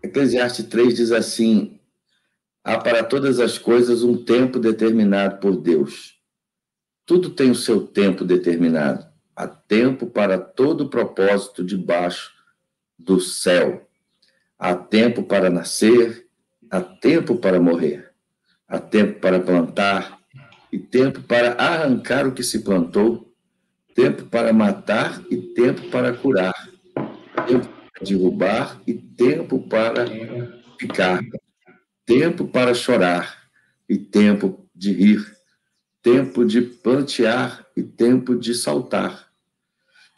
Eclesiastes 3 diz assim: há para todas as coisas um tempo determinado por Deus. Tudo tem o seu tempo determinado. Há tempo para todo propósito debaixo do céu. Há tempo para nascer, há tempo para morrer. Há tempo para plantar e tempo para arrancar o que se plantou. Tempo para matar e tempo para curar. Tempo para derrubar e tempo para ficar. Tempo para chorar e tempo de rir. Tempo de plantear e tempo de saltar.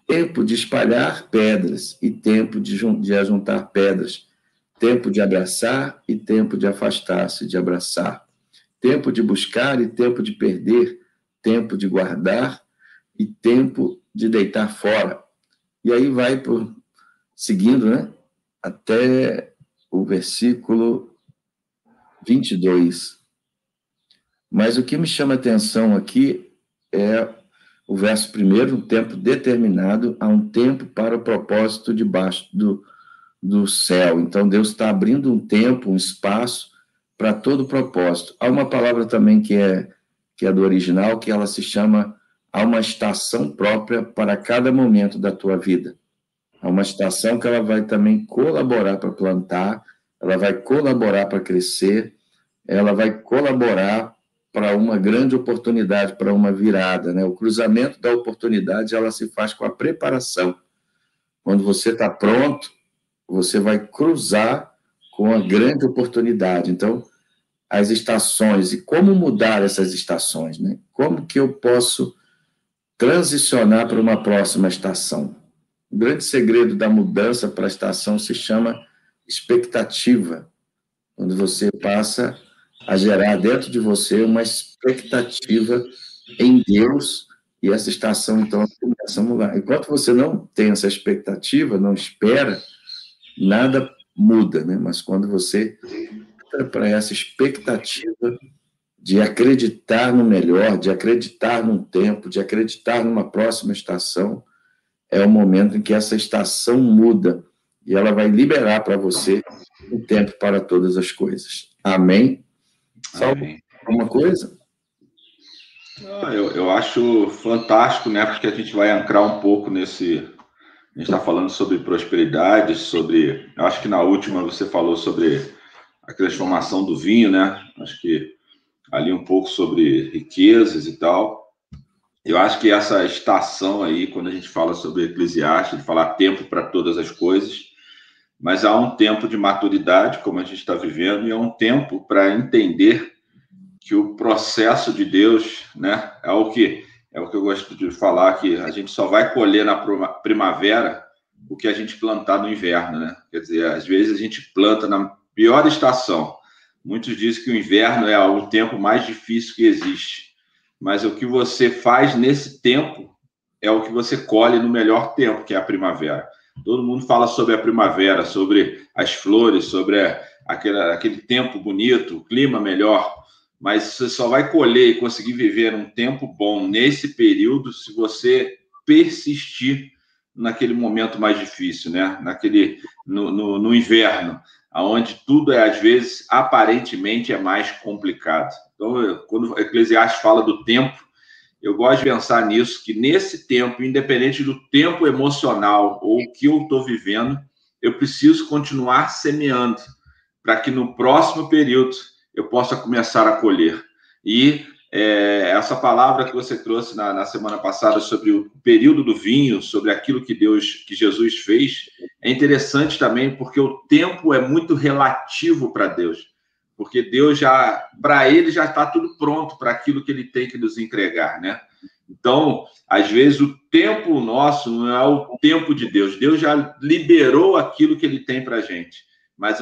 Tempo de espalhar pedras e tempo de ajuntar pedras. Tempo de abraçar e tempo de afastar-se de abraçar. Tempo de buscar e tempo de perder. Tempo de guardar e tempo de deitar fora. E aí vai seguindo, né? Até o versículo 22. Mas o que me chama a atenção aqui é o verso primeiro: um tempo determinado, há um tempo para o propósito debaixo do céu. Então, Deus está abrindo um tempo, um espaço para todo propósito. Há uma palavra também que é do original, que ela se chama: há uma estação própria para cada momento da tua vida. Há uma estação que ela vai também colaborar para plantar, ela vai colaborar para crescer, ela vai colaborar para uma grande oportunidade, para uma virada, né? O cruzamento da oportunidade, ela se faz com a preparação. Quando você está pronto, você vai cruzar com a grande oportunidade. Então, as estações, e como mudar essas estações, né? Como que eu posso transicionar para uma próxima estação? O grande segredo da mudança para a estação se chama expectativa. Quando você passa a gerar dentro de você uma expectativa em Deus, e essa estação, então, começa a mudar. Enquanto você não tem essa expectativa, não espera, nada muda, né? Mas quando você entra para essa expectativa de acreditar no melhor, de acreditar num tempo, de acreditar numa próxima estação, é o momento em que essa estação muda e ela vai liberar para você o tempo para todas as coisas. Amém? Salvo alguma coisa? Eu acho fantástico, né? Porque a gente vai ancrar um pouco nesse... A gente está falando sobre prosperidade, sobre... Eu acho que na última você falou sobre a transformação do vinho, né? Acho que ali um pouco sobre riquezas e tal. Eu acho que essa estação aí, quando a gente fala sobre Eclesiastes, de falar tempo para todas as coisas, mas há um tempo de maturidade, como a gente está vivendo, e há um tempo para entender que o processo de Deus, né, é o que eu gosto de falar, que a gente só vai colher na primavera o que a gente plantar no inverno, né? Quer dizer, às vezes a gente planta na pior estação. Muitos dizem que o inverno é o tempo mais difícil que existe. Mas o que você faz nesse tempo é o que você colhe no melhor tempo, que é a primavera. Todo mundo fala sobre a primavera, sobre as flores, sobre aquele tempo bonito, o clima melhor, mas você só vai colher e conseguir viver um tempo bom nesse período se você persistir naquele momento mais difícil, né? No inverno, onde tudo às vezes, aparentemente, é mais complicado. Então, quando o Eclesiastes fala do tempo, eu gosto de pensar nisso, que nesse tempo, independente do tempo emocional ou o que eu estou vivendo, eu preciso continuar semeando para que no próximo período eu possa começar a colher. E essa palavra que você trouxe na semana passada sobre o período do vinho, sobre aquilo que Jesus fez, é interessante também porque o tempo é muito relativo para Deus. Porque Deus para ele já está tudo pronto para aquilo que ele tem que nos entregar, né? Então, às vezes, o tempo nosso não é o tempo de Deus. Deus já liberou aquilo que ele tem para a gente. Mas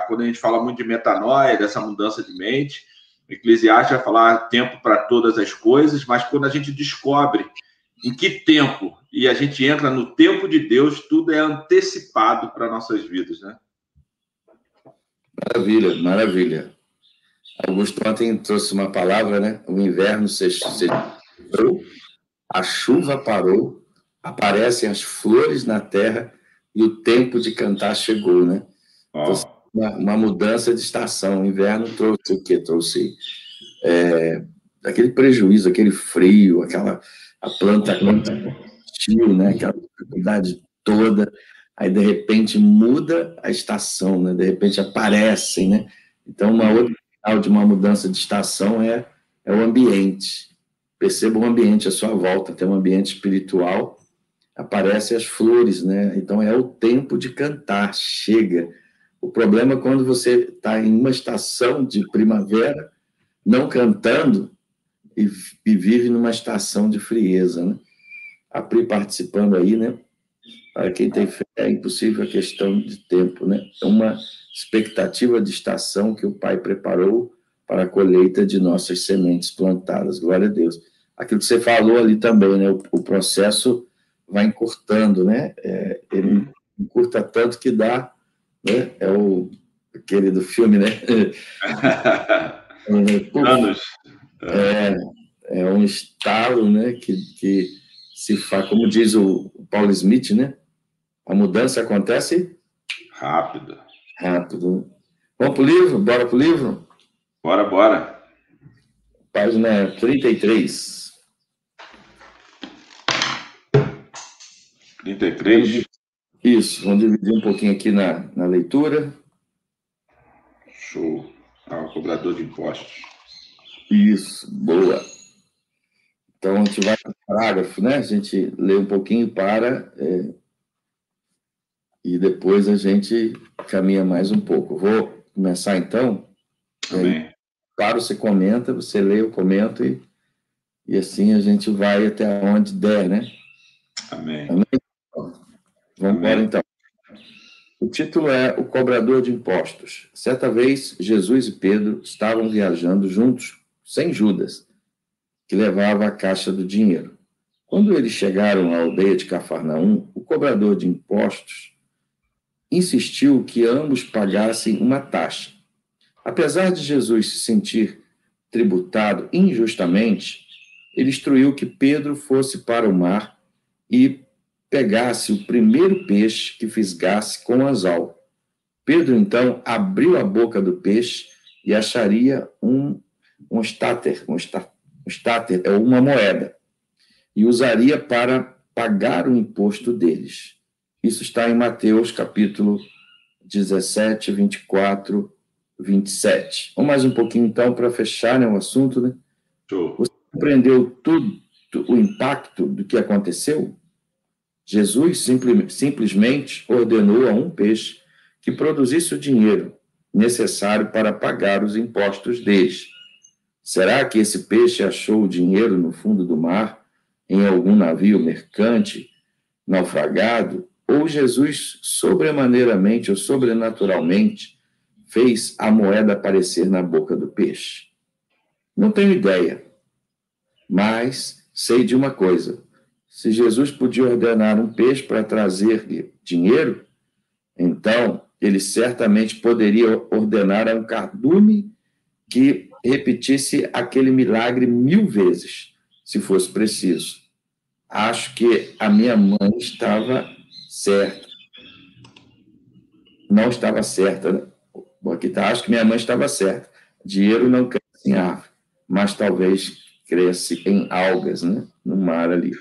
quando a gente fala muito de metanoia, dessa mudança de mente, o Eclesiastes vai falar tempo para todas as coisas, mas quando a gente descobre em que tempo e a gente entra no tempo de Deus, tudo é antecipado para nossas vidas, né? Maravilha, maravilha. Augusto ontem trouxe uma palavra, né? O inverno cessou, a chuva parou, aparecem as flores na terra e o tempo de cantar chegou, né? Uma mudança de estação. O inverno trouxe o quê? Trouxe aquele prejuízo, aquele frio, a planta hostil, né? Aquela dificuldade toda. Aí, de repente, muda a estação, né? De repente, aparecem, né? Então, uma outra sinal de uma mudança de estação é o ambiente. Perceba o ambiente à sua volta. Tem um ambiente espiritual, aparecem as flores, né? Então, é o tempo de cantar. Chega. O problema é quando você está em uma estação de primavera, não cantando, e vive numa estação de frieza, né? A Pri participando aí, né? Para quem tem fé, é impossível a questão de tempo, né? É uma expectativa de estação que o Pai preparou para a colheita de nossas sementes plantadas. Glória a Deus. Aquilo que você falou ali também, né? O processo vai encurtando, né? Ele encurta tanto que dá, né? Aquele do filme, né? Anos. É um estalo, né? Que se faz, como diz o Paul Smith, né? A mudança acontece rápido. Vamos para o livro? Bora para o livro? Bora. Página 33. 33? Isso, vamos dividir um pouquinho aqui na leitura. Show. O cobrador de impostos. Isso, boa. Então, a gente vai para o parágrafo, né? A gente lê um pouquinho e depois a gente caminha mais um pouco. Vou começar, então. Amém. Claro, você comenta, você lê, eu comento, e assim a gente vai até onde der, né? Amém. Vamos embora, então. O título é O Cobrador de Impostos. Certa vez, Jesus e Pedro estavam viajando juntos, sem Judas, que levava a caixa do dinheiro. Quando eles chegaram à aldeia de Cafarnaum, o cobrador de impostos insistiu que ambos pagassem uma taxa. Apesar de Jesus se sentir tributado injustamente, ele instruiu que Pedro fosse para o mar e pegasse o primeiro peixe que fisgasse com anzol. Pedro, então, abriu a boca do peixe e acharia um estáter. Um estáter é uma moeda. E usaria para pagar o imposto deles. Isso está em Mateus, capítulo 17, 24, 27. Vamos mais um pouquinho, então, para fechar, né, o assunto, né? Você compreendeu tudo, o impacto do que aconteceu? Jesus simplesmente ordenou a um peixe que produzisse o dinheiro necessário para pagar os impostos deles. Será que esse peixe achou o dinheiro no fundo do mar, em algum navio mercante, naufragado? Ou Jesus, sobremaneiramente ou sobrenaturalmente, fez a moeda aparecer na boca do peixe? Não tenho ideia, mas sei de uma coisa. Se Jesus podia ordenar um peixe para trazer dinheiro, então ele certamente poderia ordenar a um cardume que repetisse aquele milagre 1000 vezes, se fosse preciso. Acho que a minha mãe estava certa. Não estava certa, né? Aqui está, acho que minha mãe estava certa. Dinheiro não cresce em árvore, mas talvez cresce em algas, né? No mar ali.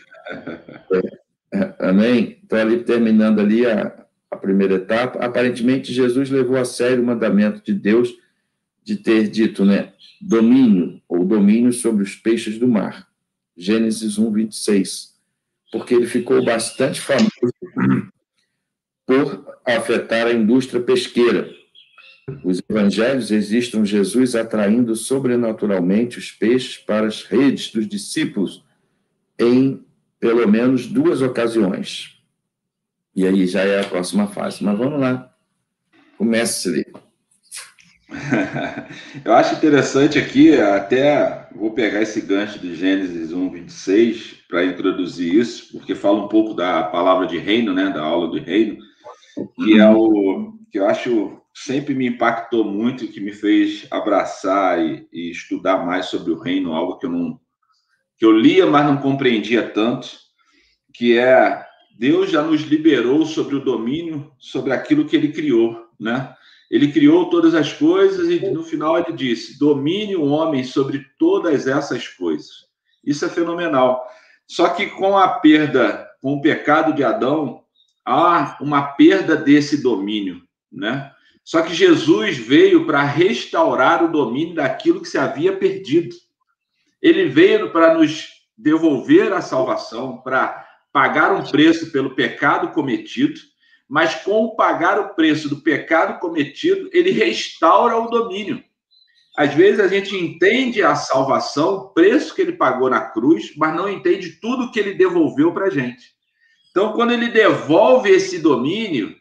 Amém? Então, ali, terminando ali a primeira etapa, aparentemente Jesus levou a sério o mandamento de Deus de ter dito, né? Domínio sobre os peixes do mar. Gênesis 1, 26. Porque ele ficou bastante famoso por afetar a indústria pesqueira. Os evangelhos registram Jesus atraindo sobrenaturalmente os peixes para as redes dos discípulos em pelo menos 2 ocasiões. E aí já é a próxima fase. Mas vamos lá. Comece, ali. Eu acho interessante aqui, até vou pegar esse gancho de Gênesis 1, 26 para introduzir isso, porque fala um pouco da palavra de reino, né, da aula do reino, que é o que eu acho sempre me impactou muito e que me fez abraçar e estudar mais sobre o reino, algo que eu lia, mas não compreendia tanto, que é Deus já nos liberou sobre o domínio sobre aquilo que ele criou, né? Ele criou todas as coisas e no final ele disse: domine o homem sobre todas essas coisas. Isso é fenomenal. Só que com a perda, com o pecado de Adão, há uma perda desse domínio, né? Só que Jesus veio para restaurar o domínio daquilo que se havia perdido. Ele veio para nos devolver a salvação, para pagar um preço pelo pecado cometido, mas com o pagar o preço do pecado cometido, ele restaura o domínio. Às vezes a gente entende a salvação, o preço que ele pagou na cruz, mas não entende tudo que ele devolveu para a gente. Então, quando ele devolve esse domínio,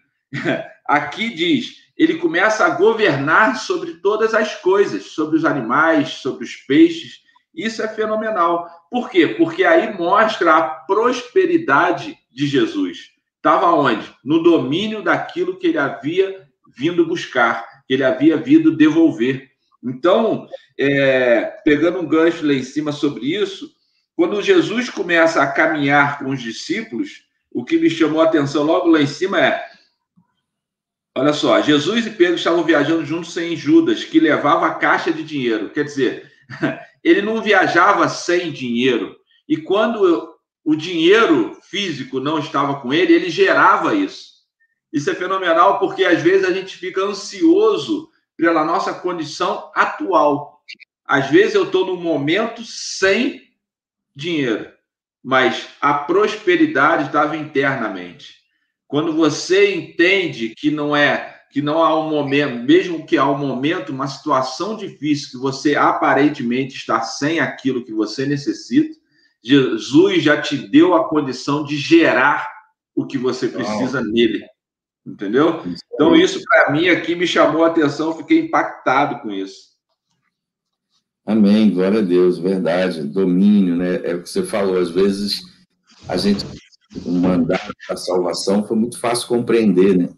aqui diz, ele começa a governar sobre todas as coisas, sobre os animais, sobre os peixes. Isso é fenomenal. Por quê? Porque aí mostra a prosperidade de Jesus. Estava onde? No domínio daquilo que ele havia vindo buscar, que ele havia vindo devolver. Então, pegando um gancho lá em cima sobre isso, quando Jesus começa a caminhar com os discípulos, o que me chamou a atenção logo lá em cima olha só, Jesus e Pedro estavam viajando juntos sem Judas, que levava a caixa de dinheiro. Quer dizer, ele não viajava sem dinheiro. E quando o dinheiro físico não estava com ele, ele gerava isso. Isso é fenomenal porque, às vezes, a gente fica ansioso pela nossa condição atual. Às vezes, eu estou num momento sem dinheiro, mas a prosperidade estava internamente. Quando você entende que não há um momento, mesmo que há um momento, uma situação difícil, que você aparentemente está sem aquilo que você necessita, Jesus já te deu a condição de gerar o que você precisa nele. Entendeu? Então, isso para mim aqui me chamou a atenção, fiquei impactado com isso. Amém, glória a Deus, verdade, domínio, né? É o que você falou, às vezes a gente, o mandato da salvação foi muito fácil compreender, né?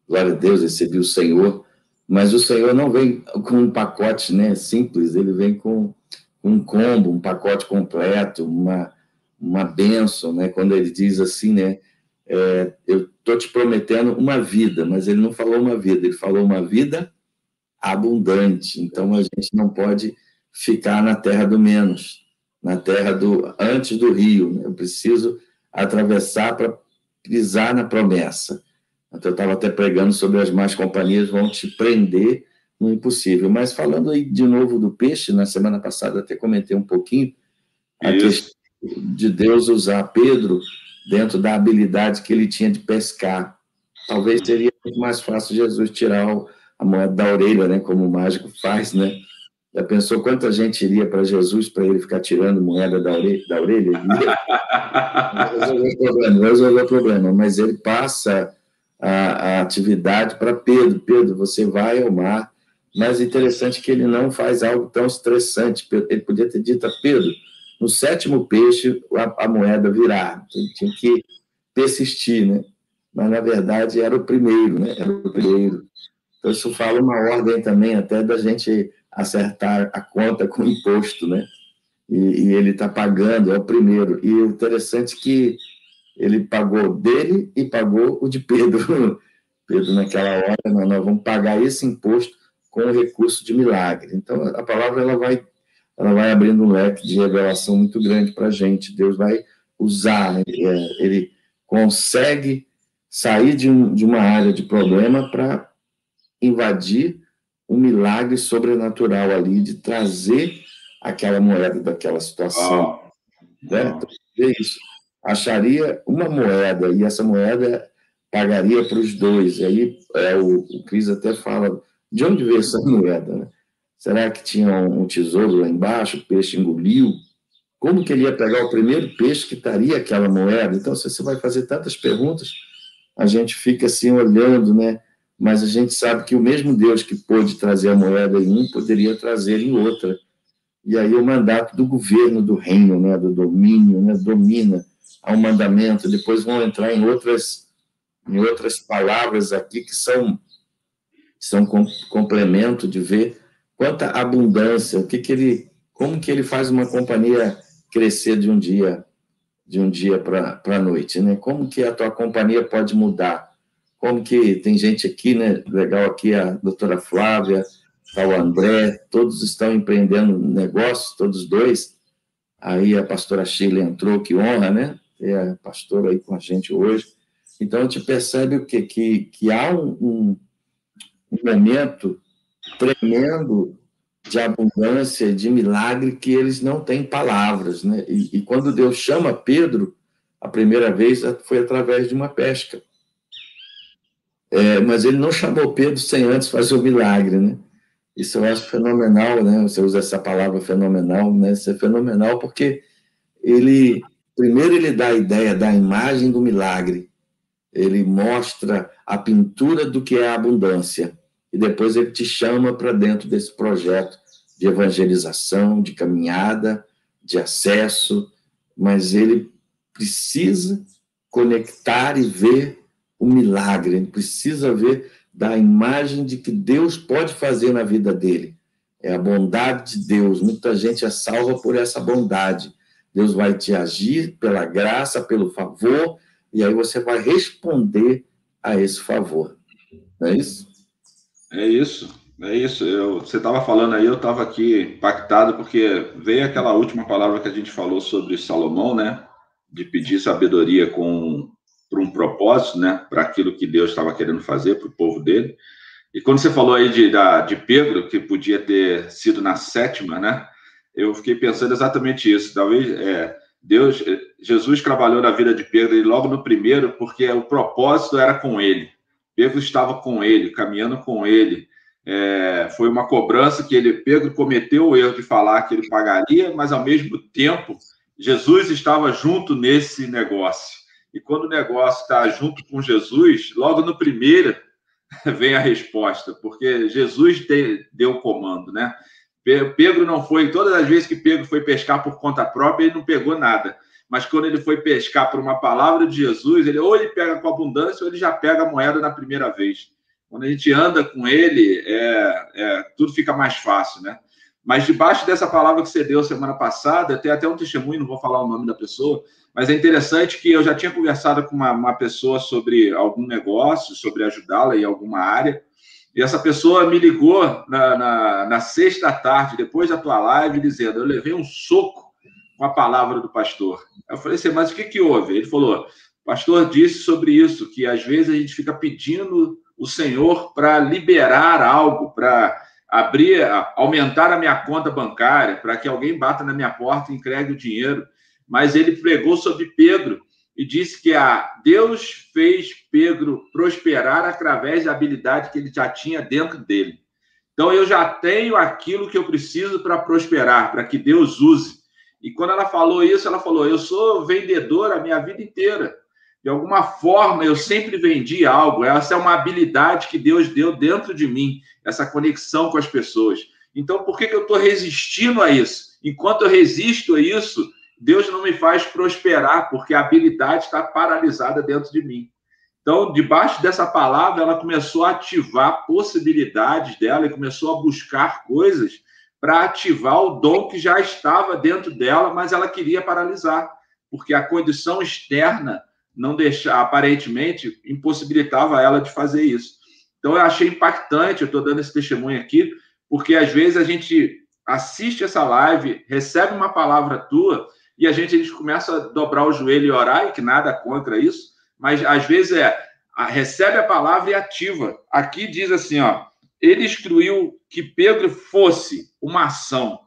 Glória a Deus, recebi o Senhor, mas o Senhor não vem com um pacote, né, simples, ele vem com um combo, um pacote completo, uma bênção, né? Quando ele diz assim, né? Eu estou te prometendo uma vida, mas ele não falou uma vida, ele falou uma vida abundante. Então a gente não pode ficar na terra do menos, na terra do antes do rio, né? Eu preciso atravessar para pisar na promessa. Então, eu estava até pregando sobre as más companhias vão te prender no impossível. Mas falando aí de novo do peixe, na semana passada até comentei um pouquinho a questão de Deus usar Pedro dentro da habilidade que ele tinha de pescar. Talvez seria muito mais fácil Jesus tirar a moeda da orelha, né, como o mágico faz, né? Já pensou quanta gente iria para Jesus para ele ficar tirando moeda da orelha? Não resolveu o problema, mas ele passa a atividade para Pedro. Pedro, você vai ao mar, mas interessante que ele não faz algo tão estressante. Ele podia ter dito a Pedro, no 7º peixe, a moeda virar. Ele tinha que persistir, né? Mas, na verdade, era o primeiro, né? Era o primeiro. Então, isso fala uma ordem também até da gente acertar a conta com o imposto, né? E ele está pagando, é o primeiro. E o interessante é que ele pagou dele e pagou o de Pedro. Pedro, naquela hora, nós vamos pagar esse imposto com o recurso de milagre. Então, a palavra ela vai abrindo um leque de revelação muito grande para a gente. Deus vai usar, ele consegue sair de uma área de problema para invadir um milagre sobrenatural ali, de trazer aquela moeda daquela situação. Né? Então, é isso. Acharia uma moeda, e essa moeda pagaria para os dois. E aí o Cris até fala, de onde veio essa moeda? Né? Será que tinha um tesouro lá embaixo, o peixe engoliu? Como que ele ia pegar o primeiro peixe que estaria aquela moeda? Então, se você vai fazer tantas perguntas, a gente fica assim olhando, né? Mas a gente sabe que o mesmo Deus que pôde trazer a moeda em um, poderia trazer em outra. E aí o mandato do governo do reino, né, do domínio, né, domina ao mandamento. Depois vão entrar em outras palavras aqui que são complemento de ver quanta abundância, como que ele faz uma companhia crescer de um dia para a noite, né? Como que a tua companhia pode mudar? como que tem gente aqui, né? Legal aqui, a doutora Flávia, tá o André, todos estão empreendendo negócios, todos dois. Aí a pastora Sheila entrou, que honra, né? É a pastora aí com a gente hoje. Então, a gente percebe o quê? Que há um momento tremendo de abundância, de milagre, que eles não têm palavras, né? E quando Deus chama Pedro, a primeira vez foi através de uma pesca. Mas ele não chamou Pedro sem antes fazer o milagre, né? Isso eu acho fenomenal, né? Você usa essa palavra fenomenal, né? Isso é fenomenal porque primeiro ele dá a ideia da imagem do milagre, ele mostra a pintura do que é a abundância, e depois ele te chama para dentro desse projeto de evangelização, de caminhada, de acesso, mas ele precisa conectar e ver o milagre, ele precisa ver da imagem de que Deus pode fazer na vida dele. É a bondade de Deus. Muita gente é salva por essa bondade. Deus vai te agir pela graça, pelo favor, e aí você vai responder a esse favor. Não é isso? É isso, é isso. Você estava falando aí, eu estava aqui impactado, porque veio aquela última palavra que a gente falou sobre Salomão, né? De pedir sabedoria para um propósito, né? Para aquilo que Deus estava querendo fazer para o povo dele. E quando você falou aí de Pedro, que podia ter sido na sétima, né? Eu fiquei pensando exatamente isso. Talvez Jesus trabalhou na vida de Pedro e logo no primeiro, porque o propósito era com ele. Pedro estava com ele, caminhando com ele. Foi uma cobrança que Pedro cometeu o erro de falar que ele pagaria, mas ao mesmo tempo Jesus estava junto nesse negócio. E quando o negócio está junto com Jesus, logo no primeiro vem a resposta, porque Jesus deu o comando, né? Pedro não foi, todas as vezes que Pedro foi pescar por conta própria, ele não pegou nada. Mas quando ele foi pescar por uma palavra de Jesus, ou ele pega com abundância, ou ele já pega a moeda na primeira vez. Quando a gente anda com ele, tudo fica mais fácil, né? Mas debaixo dessa palavra que você deu semana passada, tem até um testemunho, não vou falar o nome da pessoa, mas é interessante que eu já tinha conversado com uma pessoa sobre algum negócio, sobre ajudá-la em alguma área, e essa pessoa me ligou na sexta tarde, depois da tua live, dizendo: eu levei um soco com a palavra do pastor. Eu falei assim, mas o que houve? Ele falou: o pastor disse sobre isso, que às vezes a gente fica pedindo o Senhor para liberar algo, para aumentar a minha conta bancária, para que alguém bata na minha porta e entregue o dinheiro. Mas ele pregou sobre Pedro e disse que Deus fez Pedro prosperar através da habilidade que ele já tinha dentro dele. Então, eu já tenho aquilo que eu preciso para prosperar, para que Deus use. E quando ela falou isso, ela falou: eu sou vendedora a minha vida inteira. De alguma forma, eu sempre vendi algo. Essa é uma habilidade que Deus deu dentro de mim, essa conexão com as pessoas. Então, por que eu estou resistindo a isso? Enquanto eu resisto a isso, Deus não me faz prosperar, porque a habilidade está paralisada dentro de mim. Então, debaixo dessa palavra, ela começou a ativar possibilidades dela e começou a buscar coisas para ativar o dom que já estava dentro dela, mas ela queria paralisar, porque a condição externa não deixava, aparentemente, impossibilitava ela de fazer isso. Então, eu achei impactante, eu estou dando esse testemunho aqui, porque às vezes a gente assiste essa live, recebe uma palavra tua, e a gente começa a dobrar o joelho e orar, e que nada contra isso, mas às vezes recebe a palavra e ativa. Aqui diz assim, ó: ele instruiu que Pedro fosse uma ação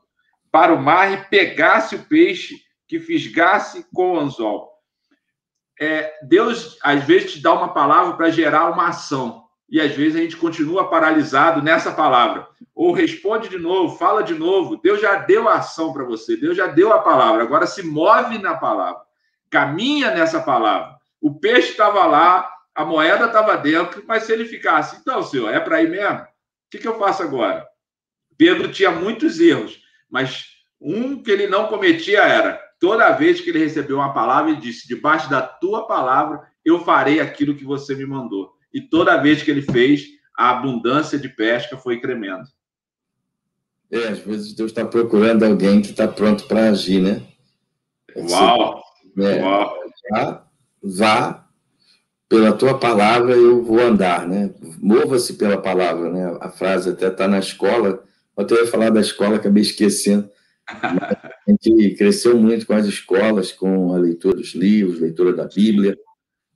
para o mar e pegasse o peixe que fisgasse com o anzol. Deus, às vezes, te dá uma palavra para gerar uma ação, e às vezes a gente continua paralisado nessa palavra. Ou responde de novo, fala de novo. Deus já deu a ação para você, Deus já deu a palavra. Agora se move na palavra, caminha nessa palavra. O peixe estava lá, a moeda estava dentro, mas se ele ficasse, então, Senhor, é para ir mesmo? O que eu faço agora? Pedro tinha muitos erros, mas um que ele não cometia era: toda vez que ele recebeu uma palavra, ele disse: debaixo da tua palavra, eu farei aquilo que você me mandou. E toda vez que ele fez, a abundância de pesca foi tremenda. Às vezes Deus está procurando alguém que está pronto para agir, né? Uau! Uau! Vá, pela tua palavra eu vou andar, né? Mova-se pela palavra, né? A frase até está na escola. Eu até ia falar da escola, acabei esquecendo. A gente cresceu muito com as escolas, com a leitura dos livros, leitura da Bíblia,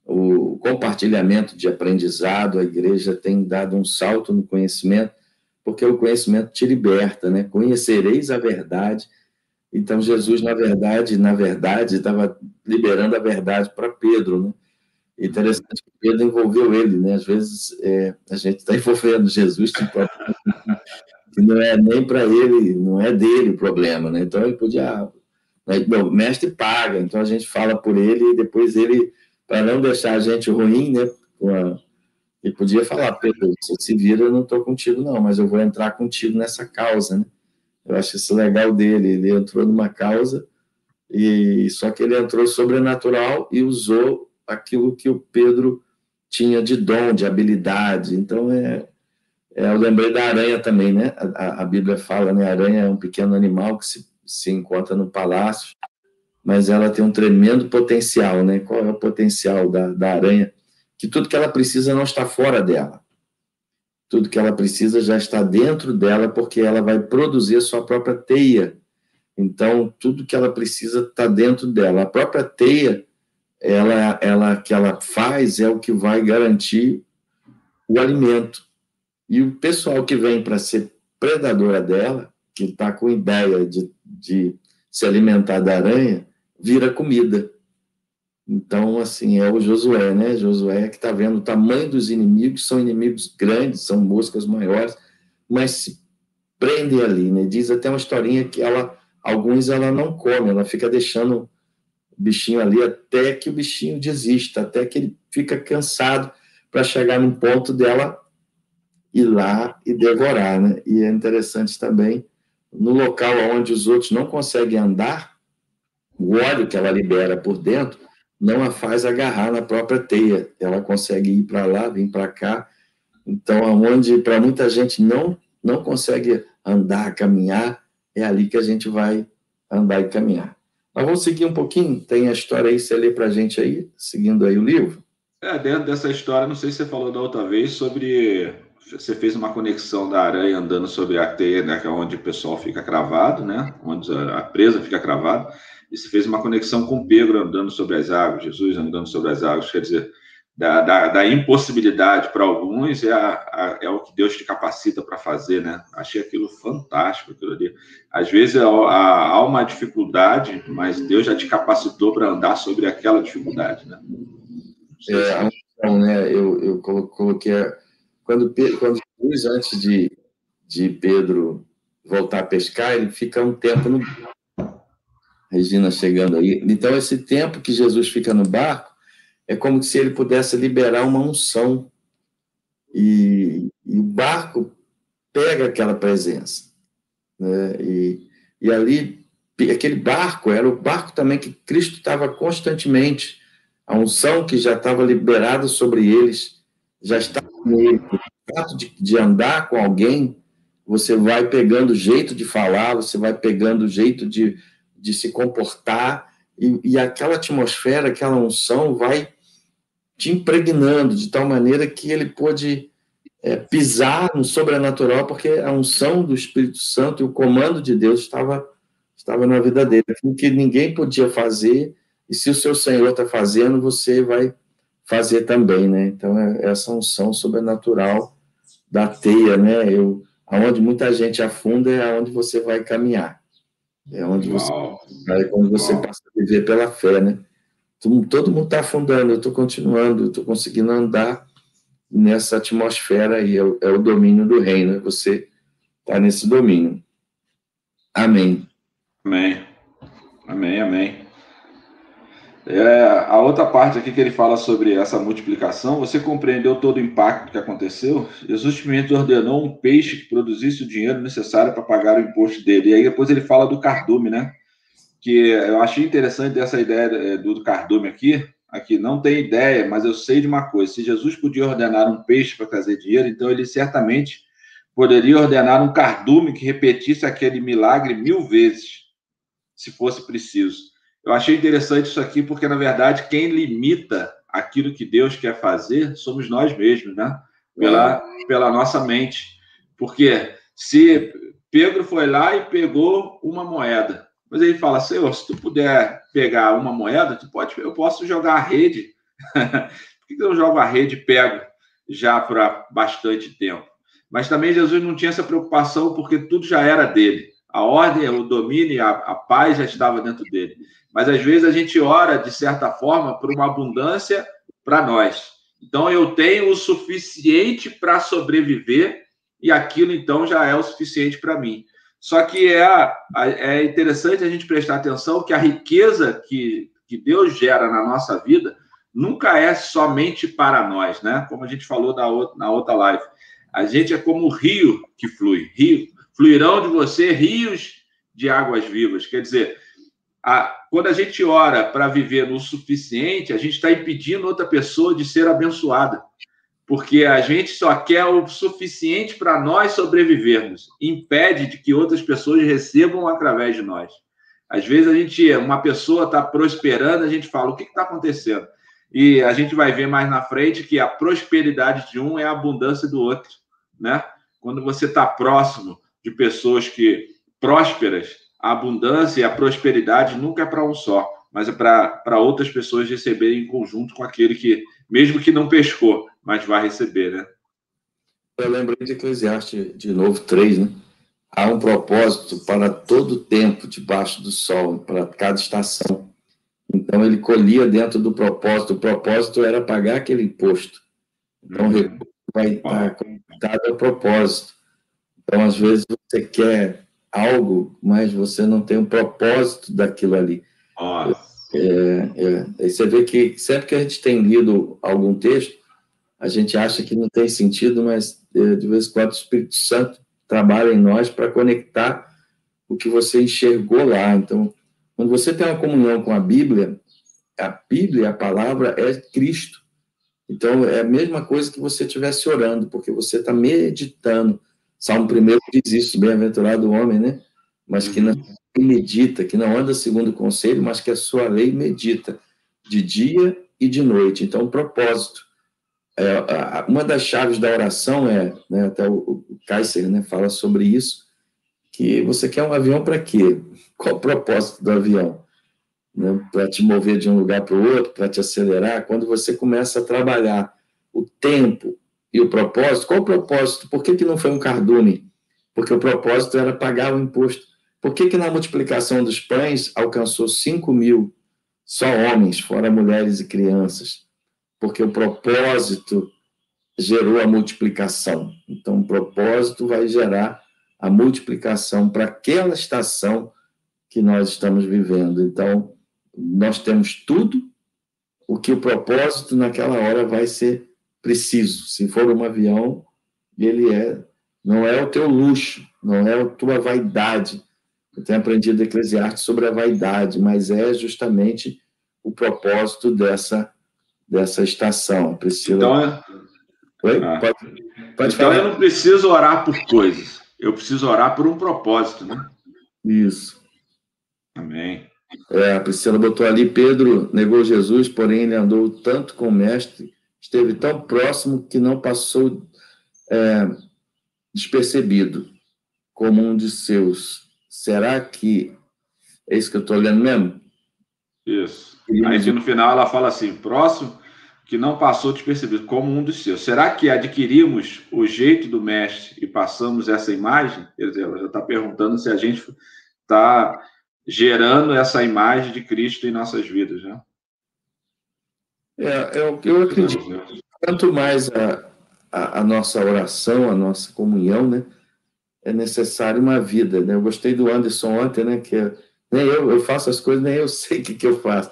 o compartilhamento de aprendizado. A igreja tem dado um salto no conhecimento, porque o conhecimento te liberta, né? Conhecereis a verdade. Então, Jesus, na verdade, estava liberando a verdade para Pedro, né? Interessante que Pedro envolveu ele, né? Às vezes a gente está envolvendo Jesus, tipo, que não é nem para ele, não é dele o problema, né? Então ele podia, o mestre paga, então a gente fala por ele e depois ele, para não deixar a gente ruim, né? Ele podia falar, Pedro, você se vira, eu não estou contigo não, mas eu vou entrar contigo nessa causa, né? Eu acho isso legal dele, ele entrou numa causa e só que ele entrou sobrenatural e usou aquilo que o Pedro tinha de dom, de habilidade. Então, eu lembrei da aranha também, né? A Bíblia fala, né? A aranha é um pequeno animal que se encontra no palácio, mas ela tem um tremendo potencial, né? Qual é o potencial da aranha? Que tudo que ela precisa não está fora dela. Tudo que ela precisa já está dentro dela, porque ela vai produzir a sua própria teia. Então, tudo que ela precisa está dentro dela. A própria teia que ela faz é o que vai garantir o alimento. E o pessoal que vem para ser predadora dela, que está com ideia de se alimentar da aranha, vira comida. Então, assim, é o Josué, né? Josué que está vendo o tamanho dos inimigos, são inimigos grandes, são moscas maiores, mas se prendem ali, né? Diz até uma historinha que alguns ela não come, ela fica deixando o bichinho ali até que o bichinho desista, até que ele fica cansado para chegar num ponto dela ir lá e devorar, né? E é interessante também, no local onde os outros não conseguem andar, o óleo que ela libera por dentro não a faz agarrar na própria teia, ela consegue ir para lá, vir para cá. Então, aonde para muita gente não consegue andar, caminhar, é ali que a gente vai andar e caminhar. Mas vamos seguir um pouquinho? Tem a história aí, você lê para a gente aí, seguindo aí o livro? Dentro dessa história, não sei se você falou da outra vez sobre... Você fez uma conexão da aranha andando sobre a teia, né, que é onde o pessoal fica cravado, né? Onde a presa fica cravada. E você fez uma conexão com Pedro andando sobre as águas, Jesus andando sobre as águas. Quer dizer, da impossibilidade para alguns é o que Deus te capacita para fazer, né? Achei aquilo fantástico, aquilo ali. Às vezes há uma dificuldade, mas Deus já te capacitou para andar sobre aquela dificuldade, né? Então, né, eu coloquei... Quando Jesus, antes de Pedro voltar a pescar, ele fica um tempo no barco. Regina chegando aí. Então, esse tempo que Jesus fica no barco é como se ele pudesse liberar uma unção. E o barco pega aquela presença, né? E ali, aquele barco era o barco também que Cristo estava constantemente, a unção que já estava liberada sobre eles, já estava nele. O fato de andar com alguém, você vai pegando o jeito de falar, você vai pegando o jeito de se comportar, e aquela atmosfera, aquela unção vai te impregnando de tal maneira que ele pôde pisar no sobrenatural, porque a unção do Espírito Santo e o comando de Deus estava na vida dele, aquilo que ninguém podia fazer, e se o seu Senhor está fazendo, você vai fazer também, né? Então, essa unção sobrenatural da teia, né? Aonde muita gente afunda é aonde você vai caminhar, é onde quando você passa a viver pela fé, né? Todo mundo está afundando, eu estou continuando, eu estou conseguindo andar nessa atmosfera aí, é o domínio do reino, você está nesse domínio. Amém. Amém. Amém, amém. A outra parte aqui que ele fala sobre essa multiplicação, você compreendeu todo o impacto que aconteceu? Jesus simplesmente ordenou um peixe que produzisse o dinheiro necessário para pagar o imposto dele. E aí depois ele fala do cardume, né? Que eu achei interessante essa ideia do cardume aqui. Aqui não tem ideia, mas eu sei de uma coisa. Se Jesus podia ordenar um peixe para trazer dinheiro, então ele certamente poderia ordenar um cardume que repetisse aquele milagre 1000 vezes, se fosse preciso. Eu achei interessante isso aqui, porque, na verdade, quem limita aquilo que Deus quer fazer somos nós mesmos, né? Pela nossa mente. Porque se Pedro foi lá e pegou uma moeda, mas ele fala, Senhor, se tu puder pegar uma moeda, eu posso jogar a rede. Por que eu não jogo a rede e pego já para bastante tempo? Mas também Jesus não tinha essa preocupação porque tudo já era dele. A ordem, o domínio, a paz já estava dentro dele. Mas às vezes a gente ora, de certa forma, por uma abundância para nós. Então eu tenho o suficiente para sobreviver e aquilo então já é o suficiente para mim. Só que é interessante a gente prestar atenção que a riqueza que Deus gera na nossa vida nunca é somente para nós, né? Como a gente falou na outra live. A gente é como o rio que flui. Fluirão de você rios de águas vivas. Quer dizer, quando a gente ora para viver no suficiente, a gente está impedindo outra pessoa de ser abençoada. Porque a gente só quer o suficiente para nós sobrevivermos. Impede de que outras pessoas recebam através de nós. Às vezes uma pessoa está prosperando, a gente fala, o que está acontecendo? E a gente vai ver mais na frente que a prosperidade de um é a abundância do outro, né? Quando você está próximo de pessoas prósperas, a abundância e a prosperidade nunca é para um só, mas é para outras pessoas receberem em conjunto com aquele que, mesmo que não pescou, mas vai receber, né? Eu lembrei de Eclesiastes, de novo, 3, né? Há um propósito para todo tempo debaixo do sol, para cada estação. Então, ele colhia dentro do propósito. O propósito era pagar aquele imposto. Então, o recurso vai estar conectado ao propósito. Então, às vezes, você quer algo, mas você não tem um propósito daquilo ali. Aí você vê que sempre que a gente tem lido algum texto, a gente acha que não tem sentido, mas de vez em quando o Espírito Santo trabalha em nós para conectar o que você enxergou lá. Então, quando você tem uma comunhão com a Bíblia, a palavra é Cristo. Então, é a mesma coisa que você estivesse orando, porque você está meditando. Salmo 1 diz isso, bem-aventurado o homem, né? Mas que não medita, que não anda segundo o conselho, mas que a sua lei medita de dia e de noite. Então, propósito. Uma das chaves da oração né, até o Kaiser, né, fala sobre isso, que você quer um avião para quê? Qual o propósito do avião? Né? Para te mover de um lugar para o outro, para te acelerar. Quando você começa a trabalhar o tempo e o propósito, qual o propósito? Por que não foi um cardume? Porque o propósito era pagar o imposto. Por que na multiplicação dos pães alcançou 5.000 só homens, fora mulheres e crianças? Porque o propósito gerou a multiplicação. Então, o propósito vai gerar a multiplicação para aquela estação que nós estamos vivendo. Então, nós temos tudo o que o propósito naquela hora vai ser preciso. Se for um avião, não é o teu luxo, não é a tua vaidade. Eu tenho aprendido Eclesiastes sobre a vaidade, mas é justamente o propósito dessa estação. Priscila... Oi? Pode falar. Eu não preciso orar por coisas, eu preciso orar por um propósito, né? Isso. Amém. A Priscila botou ali, Pedro negou Jesus, porém ele andou tanto com o mestre, esteve tão próximo que não passou despercebido como um de seus. Será que é isso que eu estou lendo mesmo? Isso. Aí aqui no final ela fala assim, próximo que não passou despercebido como um dos seus. Será que adquirimos o jeito do mestre e passamos essa imagem? Quer dizer, ela já está perguntando se a gente está gerando essa imagem de Cristo em nossas vidas, né? Eu acredito. Quanto mais a nossa oração, a nossa comunhão, né, é necessário uma vida, né? Eu gostei do Anderson ontem, né, que nem eu faço as coisas, nem eu sei o que eu faço.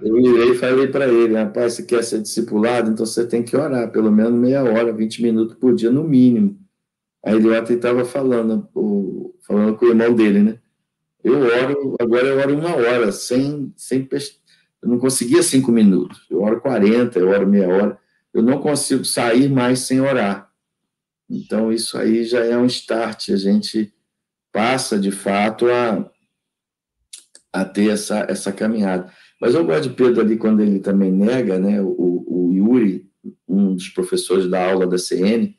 Eu virei e falei para ele, rapaz, você quer ser discipulado? Então você tem que orar, pelo menos meia hora, 20 minutos por dia, no mínimo. Aí ele ontem estava falando com o irmão dele, né? Agora eu oro 1 hora, eu não conseguia 5 minutos. Eu oro 40, eu oro meia hora. Eu não consigo sair mais sem orar. Então, isso aí já é um start. A gente passa, de fato, a ter essa caminhada. Mas eu gosto de Pedro ali quando ele também nega, né? O Yuri, um dos professores da aula da CN,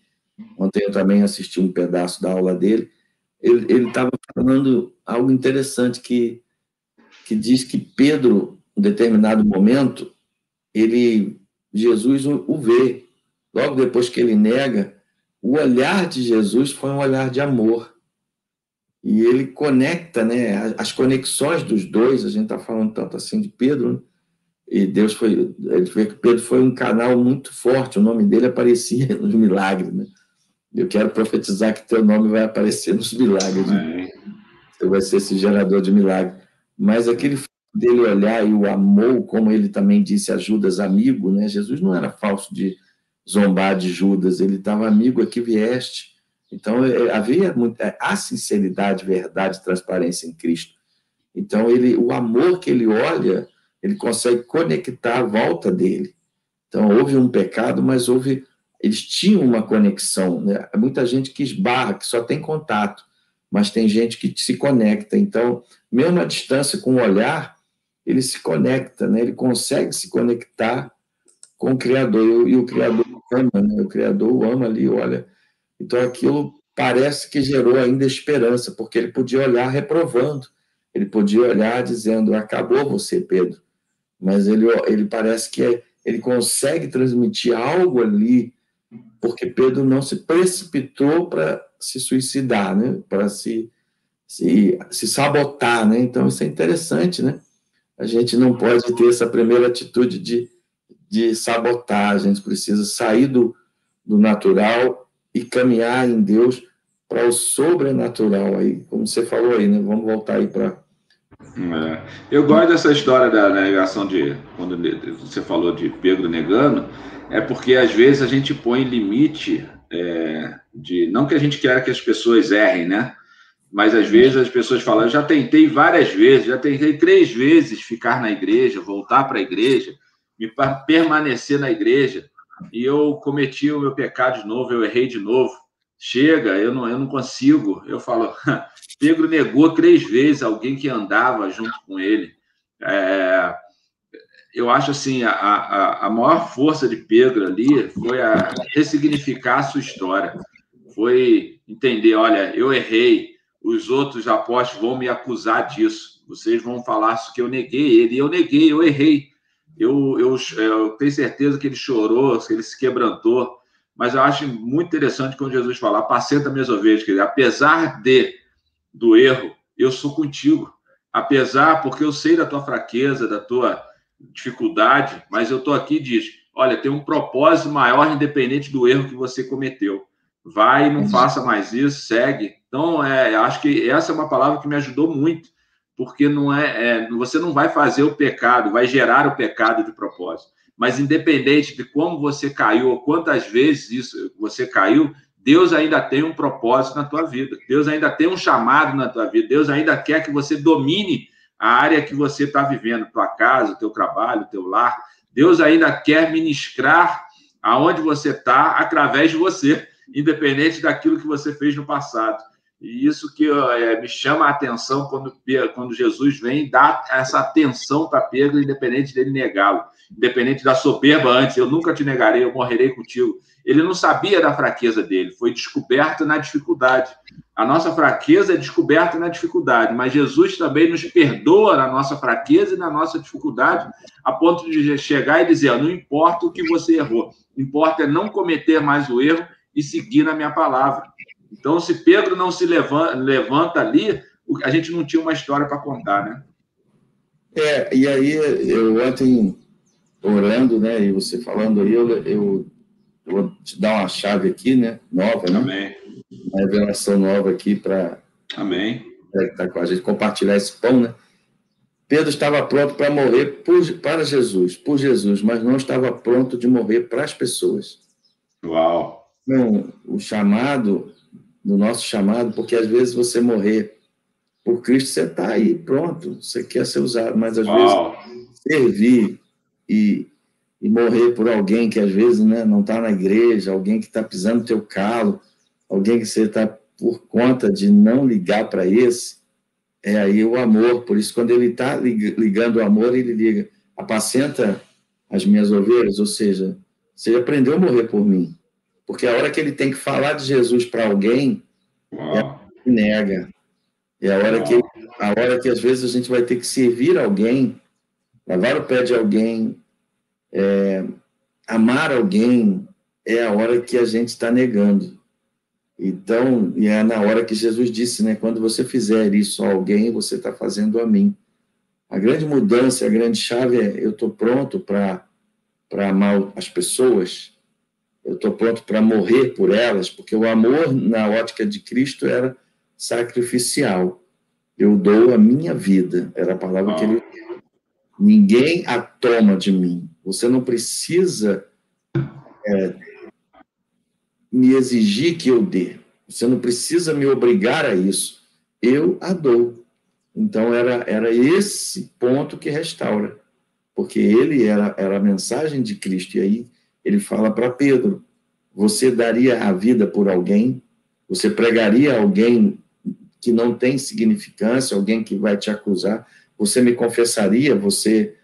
ontem eu também assisti um pedaço da aula dele, ele estava falando algo interessante que diz que Pedro, em determinado momento, Jesus o vê. Logo depois que ele nega, o olhar de Jesus foi um olhar de amor. E ele conecta, né, as conexões dos dois. A gente está falando tanto assim de Pedro, né? E ele vê que Pedro foi um canal muito forte, o nome dele aparecia nos milagres, né? Eu quero profetizar que teu nome vai aparecer nos milagres, né? Você vai ser esse gerador de milagres. Mas aquele fato dele olhar e o amor, como ele também disse a Judas, amigo, né? Jesus não era falso de zombar de Judas, ele estava amigo, aqui vieste. Então, há sinceridade, verdade, transparência em Cristo. Então, o amor que ele olha, ele consegue conectar a volta dele. Então, houve um pecado, mas eles tinham uma conexão, né? Muita gente que esbarra, que só tem contato, mas tem gente que se conecta. Então, mesmo à distância, com o olhar, ele se conecta, né? Ele consegue se conectar com o Criador, e o Criador ama, né? O Criador o ama ali, olha. Então, aquilo parece que gerou ainda esperança, porque ele podia olhar reprovando, ele podia olhar dizendo, acabou você, Pedro. Mas ele parece que ele consegue transmitir algo ali, porque Pedro não se precipitou para se suicidar, né? Para se sabotar, né? Então, isso é interessante, né? A gente não pode ter essa primeira atitude de sabotar, a gente precisa sair do natural e caminhar em Deus para o sobrenatural aí, como você falou aí, né? Vamos voltar aí para... Eu gosto dessa história da negação quando você falou de Pedro negando, é porque às vezes a gente põe limite não que a gente queira que as pessoas errem, né? Mas às vezes as pessoas falam, eu já tentei várias vezes, já tentei 3 vezes ficar na igreja, voltar para a igreja, permanecer na igreja, e eu cometi o meu pecado de novo, eu errei de novo. Chega, eu não consigo. Eu falo, Pedro negou 3 vezes alguém que andava junto com ele. Eu acho assim, a maior força de Pedro ali foi a ressignificar a sua história. Foi entender, olha, eu errei, os outros apóstolos vão me acusar disso, vocês vão falar que eu neguei ele, eu neguei, eu errei. Eu tenho certeza que ele chorou, que ele se quebrantou, mas eu acho muito interessante quando Jesus fala, apacenta minhas ovelhas, quer dizer, apesar do erro, eu sou contigo, porque eu sei da tua fraqueza, da tua dificuldade, mas eu estou aqui e diz, olha, tem um propósito maior independente do erro que você cometeu. Vai, não faça mais isso, segue. Então, acho que essa é uma palavra que me ajudou muito, porque você não vai fazer o pecado, vai gerar o pecado de propósito. Mas independente de como você caiu ou quantas vezes você caiu, Deus ainda tem um propósito na tua vida. Deus ainda tem um chamado na tua vida. Deus ainda quer que você domine a área que você está vivendo, tua casa, teu trabalho, teu lar. Deus ainda quer ministrar aonde você está através de você, independente daquilo que você fez no passado. E isso que me chama a atenção quando Jesus vem dar essa atenção para Pedro, independente dele negá-lo, independente da soberba antes, eu nunca te negarei, eu morrerei contigo. Ele não sabia da fraqueza dele, foi descoberto na dificuldade. A nossa fraqueza é descoberta na dificuldade, mas Jesus também nos perdoa na nossa fraqueza e na nossa dificuldade, a ponto de chegar e dizer, não importa o que você errou, importa é não cometer mais o erro e seguir na minha palavra. Então, se Pedro não se levanta ali, a gente não tinha uma história para contar, né? E aí, eu ontem, orando, né, e você falando aí, eu vou te dar uma chave aqui, né, nova, né? Amém. Uma revelação nova aqui para estar com a gente, compartilhar esse pão, né? Pedro estava pronto para morrer por Jesus, mas não estava pronto de morrer para as pessoas. Uau! Então, do nosso chamado, porque às vezes você morrer por Cristo, você está aí, pronto, você quer ser usado, mas às vezes servir e morrer por alguém que às vezes, né, não está na igreja, alguém que está pisando no teu calo, alguém que você está por conta de não ligar para esse, é aí o amor. Por isso, quando ele está ligando o amor, ele liga, apacenta as minhas ovelhas, ou seja, você aprendeu a morrer por mim. Porque a hora que ele tem que falar de Jesus para alguém, é a hora que nega. É a hora que às vezes a gente vai ter que servir alguém, lavar o pé de alguém, amar alguém, é a hora que a gente está negando. Então, e é na hora que Jesus disse, né? Quando você fizer isso a alguém, você está fazendo a mim. A grande mudança, a grande chave é: eu estou pronto para amar as pessoas, eu estou pronto para morrer por elas, porque o amor, na ótica de Cristo, era sacrificial. Eu dou a minha vida, era a palavra que ele... Ninguém a toma de mim. Você não precisa me exigir que eu dê. Você não precisa me obrigar a isso. Eu a dou. Então, era esse ponto que restaura. Porque ele era a mensagem de Cristo. E aí ele fala para Pedro: você daria a vida por alguém? Você pregaria a alguém que não tem significância, alguém que vai te acusar? Você me confessaria? Você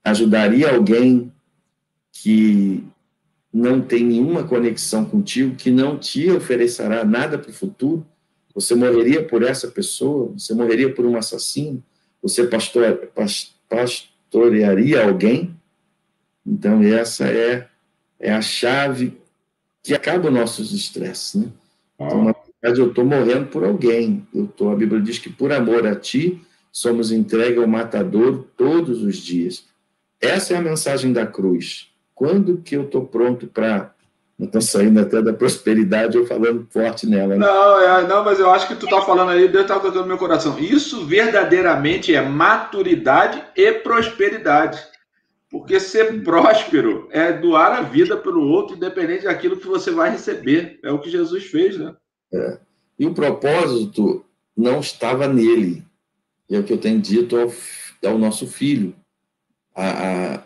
ajudaria alguém que não tem nenhuma conexão contigo, que não te oferecerá nada para o futuro? Você morreria por essa pessoa? Você morreria por um assassino? Você pastorearia alguém? Então, essa é a chave que acaba os nossos estresses, né? Então, na verdade, eu estou morrendo por alguém. A Bíblia diz que, por amor a ti, somos entregues ao matador todos os dias. Essa é a mensagem da cruz. Quando que eu estou pronto para... Estou saindo até da prosperidade, eu falando forte nela. Né? Não, mas eu acho que tu está falando aí, Deus está tocando no meu coração. Isso verdadeiramente é maturidade e prosperidade. Porque ser próspero é doar a vida pelo outro, independente daquilo que você vai receber. É o que Jesus fez, né? E o propósito não estava nele. É o que eu tenho dito ao nosso filho.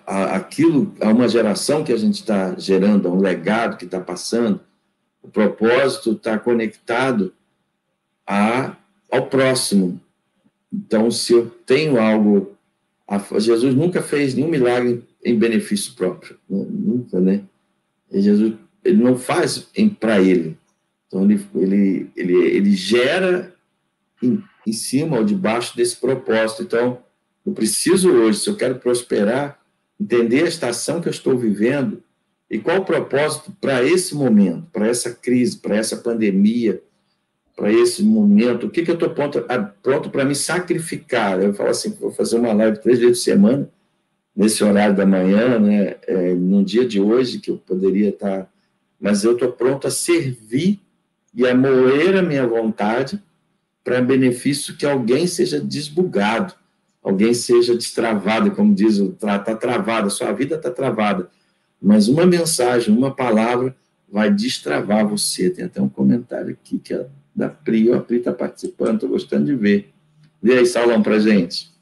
Aquilo, a uma geração que a gente está gerando, a um legado que está passando, o propósito está conectado ao próximo. Então, se eu tenho algo... Jesus nunca fez nenhum milagre em benefício próprio. Nunca, né? E Jesus, ele não faz para ele. Então, ele gera em cima ou debaixo desse propósito. Então, eu preciso hoje, se eu quero prosperar, entender a estação que eu estou vivendo e qual o propósito para esse momento, para essa crise, para essa pandemia, para esse momento. O que eu estou pronto para me sacrificar? Eu falo assim: vou fazer uma live 3 vezes por semana, nesse horário da manhã, né? No dia de hoje, que eu poderia estar... Mas eu estou pronto a servir e a moer a minha vontade para benefício que alguém seja desbugado, alguém seja destravado, como diz, está travada, sua vida está travada, mas uma mensagem, uma palavra vai destravar você. Tem até um comentário aqui que é da Pri. A Pri está participando, estou gostando de ver. Vê aí, Saulão, para gente.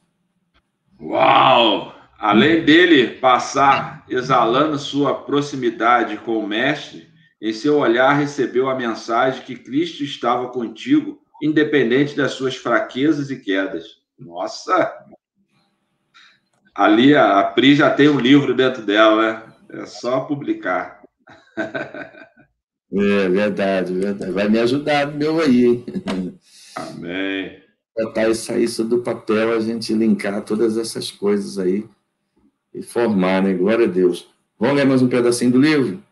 Uau! Além dele passar exalando sua proximidade com o Mestre, em seu olhar recebeu a mensagem que Cristo estava contigo, independente das suas fraquezas e quedas. Nossa! Ali a Pri já tem um livro dentro dela, né? É só publicar. Verdade. Vai me ajudar no meu aí, hein? Amém. Botar isso do papel, a gente linkar todas essas coisas aí e formar, né? Glória a Deus. Vamos ler mais um pedacinho do livro?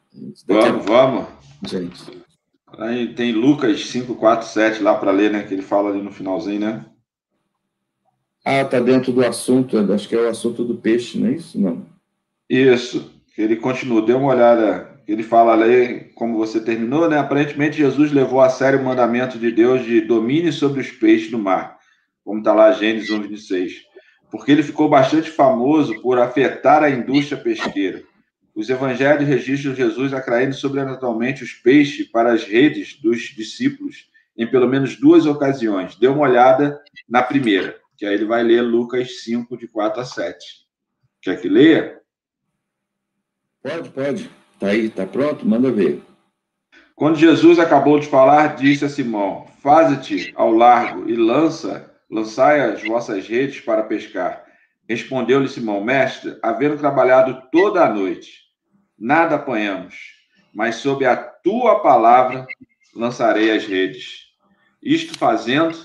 Vamos. Gente. Aí tem Lucas 5, 4, 7 lá para ler, né? Que ele fala ali no finalzinho, né? Tá dentro do assunto, acho que é o assunto do peixe, não é isso? Não. Isso. Ele continua, dê uma olhada. Ele fala ali, como você terminou, né? Aparentemente, Jesus levou a sério o mandamento de Deus de domínio sobre os peixes do mar, como está lá Gênesis 1, 26. Porque ele ficou bastante famoso por afetar a indústria pesqueira. Os evangelhos registram Jesus atraindo sobrenaturalmente os peixes para as redes dos discípulos em pelo menos 2 ocasiões. Dê uma olhada na primeira, que aí ele vai ler Lucas 5, de 4 a 7. Quer que leia? Pode. Tá aí, tá pronto? Manda ver. Quando Jesus acabou de falar, disse a Simão: faze-te ao largo e lança lançai as vossas redes para pescar. Respondeu-lhe Simão: Mestre, havendo trabalhado toda a noite, nada apanhamos, mas sob a tua palavra lançarei as redes. Isto fazendo,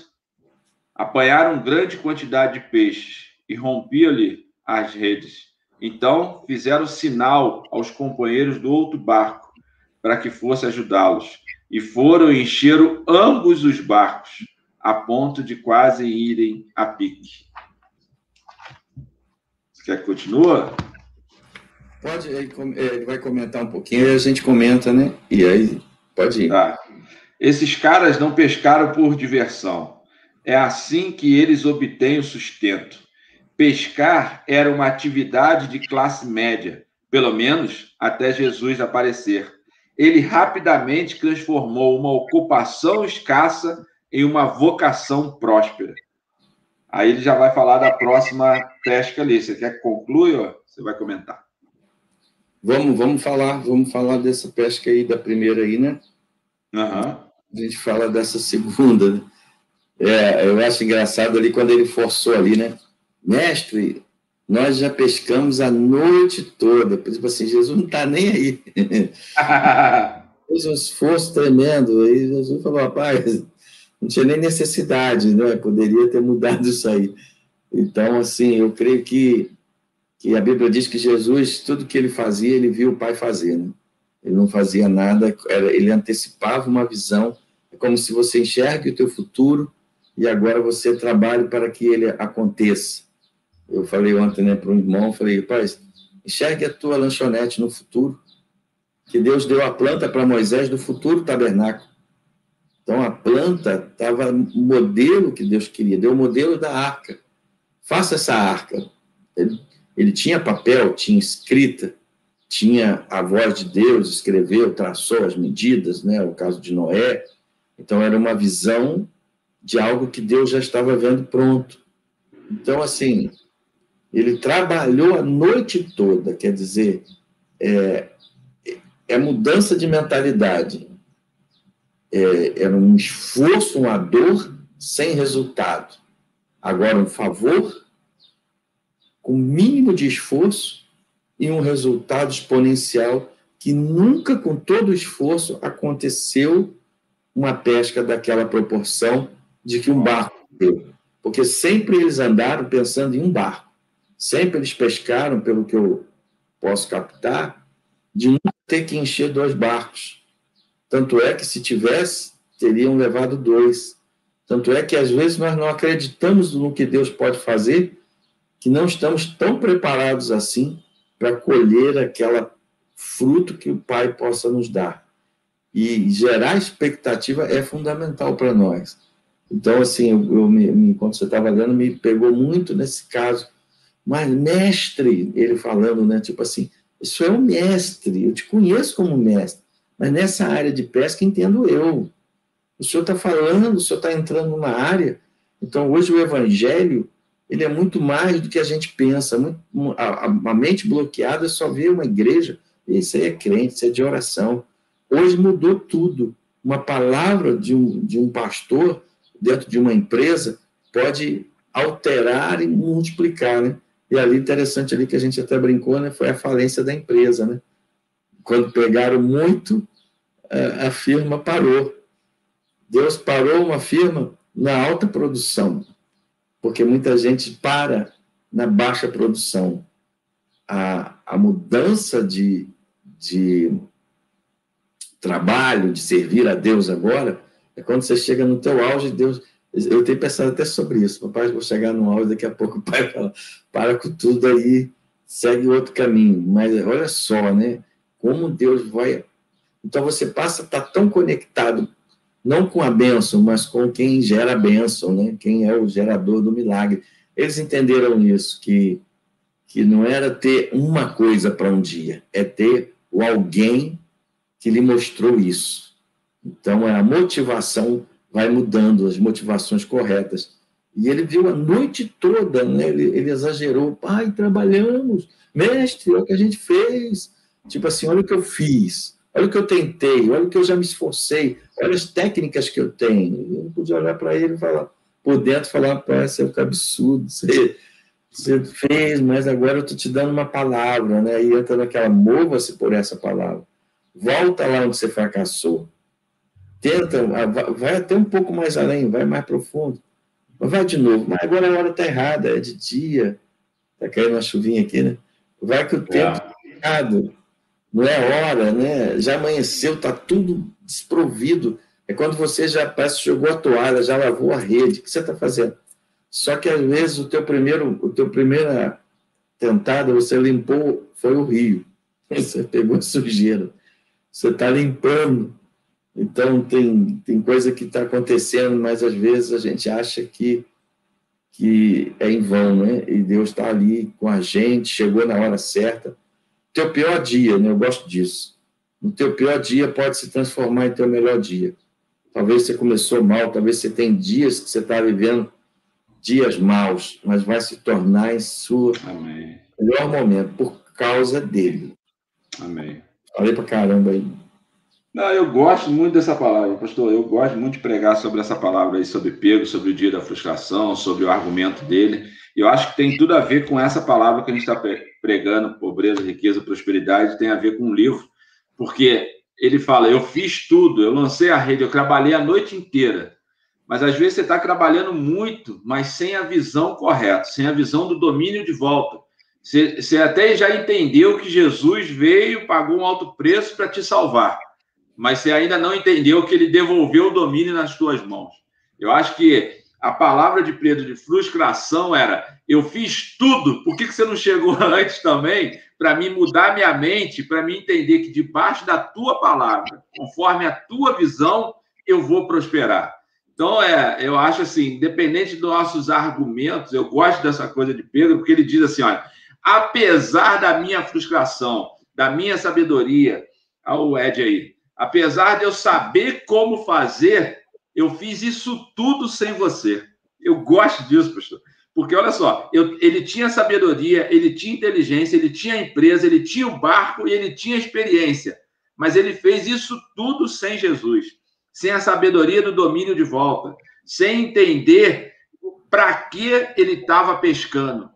apanharam grande quantidade de peixes e rompiam-lhe as redes. Então fizeram sinal aos companheiros do outro barco para que fosse ajudá-los. E foram e encheram ambos os barcos, a ponto de quase irem a pique. Você quer que continue? Pode, ele vai comentar um pouquinho e a gente comenta, né? E aí, pode ir. Tá. Esses caras não pescaram por diversão. É assim que eles obtêm o sustento. Pescar era uma atividade de classe média, pelo menos até Jesus aparecer. Ele rapidamente transformou uma ocupação escassa em uma vocação próspera. Aí ele já vai falar da próxima pesca ali. Você quer que conclua? Você vai comentar. Vamos falar dessa pesca aí, da primeira aí, né? Uhum. A gente fala dessa segunda, né? Eu acho engraçado ali quando ele forçou ali, né? Mestre, nós já pescamos a noite toda. Tipo assim, Jesus não está nem aí. Fez um esforço tremendo. Aí Jesus falou, rapaz, não tinha nem necessidade, né? Poderia ter mudado isso aí. Então, assim, eu creio que a Bíblia diz que Jesus, tudo que ele fazia, ele viu o Pai fazer, né? Ele não fazia nada, ele antecipava uma visão. É como se você enxergue o teu futuro e agora você trabalhe para que ele aconteça. Eu falei ontem, né, para um irmão, falei, rapaz, enxergue a tua lanchonete no futuro, que Deus deu a planta para Moisés do futuro tabernáculo. Então, a planta estava no modelo que Deus queria, deu o modelo da arca. Faça essa arca. Ele tinha papel, tinha escrita, tinha a voz de Deus, escreveu, traçou as medidas, né, o caso de Noé. Então, era uma visão de algo que Deus já estava vendo pronto. Então, assim, ele trabalhou a noite toda, quer dizer, é mudança de mentalidade. Era um esforço, uma dor sem resultado. Agora, um favor com mínimo de esforço e um resultado exponencial que nunca, com todo o esforço, aconteceu uma pesca daquela proporção de que um barco deu. Porque sempre eles andaram pensando em um barco. Sempre eles pescaram, pelo que eu posso captar, de nunca ter que encher 2 barcos. Tanto é que, se tivesse, teriam levado 2. Tanto é que, às vezes, nós não acreditamos no que Deus pode fazer, que não estamos tão preparados assim para colher aquele fruto que o Pai possa nos dar. E gerar expectativa é fundamental para nós. Então, assim, quando você estava lendo, me pegou muito nesse caso. Mas, mestre, ele falando, né? Tipo assim, isso é um mestre, eu te conheço como mestre, mas nessa área de pesca entendo eu. O senhor está falando, o senhor está entrando numa área. Então, hoje o evangelho, ele é muito mais do que a gente pensa. A mente bloqueada só vê uma igreja, isso aí é crente, isso é de oração. Hoje mudou tudo. Uma palavra de um pastor dentro de uma empresa pode alterar e multiplicar, né? E ali, interessante ali que a gente até brincou, né? Foi a falência da empresa, né? Quando pegaram muito, a firma parou. Deus parou uma firma na alta produção, porque muita gente para na baixa produção. A mudança de trabalho, de servir a Deus agora, é quando você chega no teu auge, Deus... Eu tenho pensado até sobre isso. Papai, vou chegar no auge, daqui a pouco o pai fala, para com tudo aí, segue outro caminho. Mas olha só, né? Como Deus vai... Então você passa a estar tão conectado, não com a bênção, mas com quem gera a bênção, né? Quem é o gerador do milagre. Eles entenderam isso, que não era ter uma coisa para um dia, é ter o alguém que lhe mostrou isso. Então, a motivação vai mudando, as motivações corretas. E ele viu a noite toda, né? Ele exagerou. Pai, trabalhamos. Mestre, olha o que a gente fez. Tipo assim, olha o que eu fiz. Olha o que eu tentei. Olha o que eu já me esforcei. Olha as técnicas que eu tenho. Eu não podia olhar para ele e falar, por dentro falava, parece que absurdo, você fez, mas agora eu estou te dando uma palavra, né? E entra naquela, mova-se por essa palavra. Volta lá onde você fracassou. Tenta, vai até um pouco mais além, vai mais profundo. Vai de novo, mas agora a hora está errada, é de dia, está caindo uma chuvinha aqui, né? Vai que o tempo está errado, não é hora, né? Já amanheceu, está tudo desprovido. É quando você já parece que jogou a toalha, já lavou a rede, o que você está fazendo? Só que às vezes o teu primeira tentada, você limpou, foi o rio. Você pegou a sujeira. Você está limpando. Então, tem coisa que está acontecendo, mas às vezes a gente acha que é em vão, né? E Deus está ali com a gente, chegou na hora certa. Teu pior dia, né? Eu gosto disso. O teu pior dia pode se transformar em teu melhor dia. Talvez você começou mal, talvez você tenha dias que você está vivendo dias maus, mas vai se tornar em seu melhor momento, por causa dele. Amém. Falei pra caramba aí. Não, eu gosto muito dessa palavra, pastor. Eu gosto muito de pregar sobre essa palavra aí, sobre Pedro, sobre o dia da frustração, sobre o argumento dele. Eu acho que tem tudo a ver com essa palavra que a gente está pregando, pobreza, riqueza, prosperidade, tem a ver com o livro, porque ele fala, eu fiz tudo, eu lancei a rede, eu trabalhei a noite inteira, mas às vezes você está trabalhando muito, mas sem a visão correta, sem a visão do domínio de volta. Você até já entendeu que Jesus veio, pagou um alto preço para te salvar, mas você ainda não entendeu que ele devolveu o domínio nas tuas mãos. Eu acho que a palavra de Pedro de frustração era, eu fiz tudo, por que você não chegou antes também para me mudar minha mente, para me entender que debaixo da tua palavra, conforme a tua visão, eu vou prosperar. Então, eu acho assim, independente dos nossos argumentos, eu gosto dessa coisa de Pedro, porque ele diz assim, olha, apesar da minha frustração, da minha sabedoria, olha o Ed aí, apesar de eu saber como fazer, eu fiz isso tudo sem você. Eu gosto disso, pastor. Porque, olha só, ele tinha sabedoria, ele tinha inteligência, ele tinha empresa, ele tinha o barco e ele tinha experiência. Mas ele fez isso tudo sem Jesus. Sem a sabedoria do domínio de volta. Sem entender para que ele estava pescando.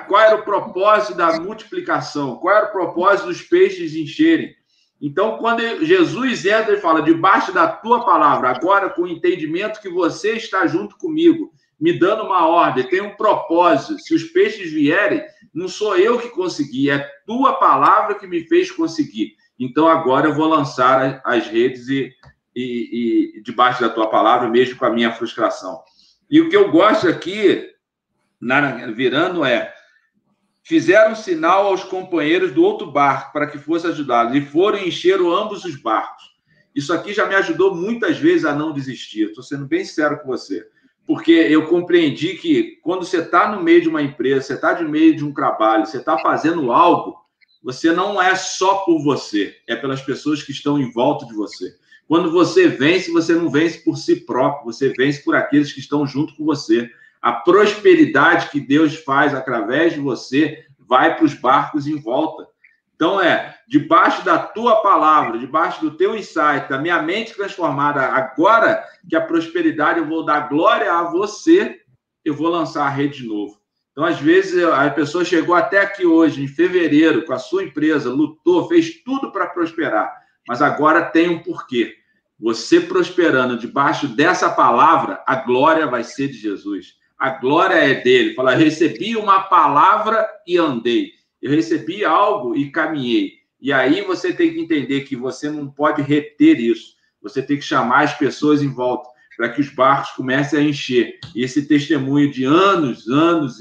Qual era o propósito da multiplicação. Qual era o propósito dos peixes encherem. Então, quando Jesus entra e fala, debaixo da tua palavra, agora com o entendimento que você está junto comigo, me dando uma ordem, tem um propósito, se os peixes vierem, não sou eu que consegui, é tua palavra que me fez conseguir. Então, agora eu vou lançar as redes e debaixo da tua palavra, mesmo com a minha frustração. E o que eu gosto aqui, virando, fizeram sinal aos companheiros do outro barco para que fosse ajudá-los, e foram e encheram ambos os barcos. Isso aqui já me ajudou muitas vezes a não desistir. Estou sendo bem sincero com você. Porque eu compreendi que quando você está no meio de uma empresa, você está no meio de um trabalho, você está fazendo algo, você não é só por você, é pelas pessoas que estão em volta de você. Quando você vence, você não vence por si próprio, você vence por aqueles que estão junto com você. A prosperidade que Deus faz através de você vai para os barcos em volta. Então, debaixo da tua palavra, debaixo do teu insight, da minha mente transformada, agora que a prosperidade eu vou dar glória a você, eu vou lançar a rede de novo. Então, às vezes, a pessoa chegou até aqui hoje, em fevereiro, com a sua empresa, lutou, fez tudo para prosperar, mas agora tem um porquê. Você prosperando debaixo dessa palavra, a glória vai ser de Jesus. A glória é dele. Fala, recebi uma palavra e andei. Eu recebi algo e caminhei. E aí você tem que entender que você não pode reter isso. Você tem que chamar as pessoas em volta para que os barcos comecem a encher. E esse testemunho de anos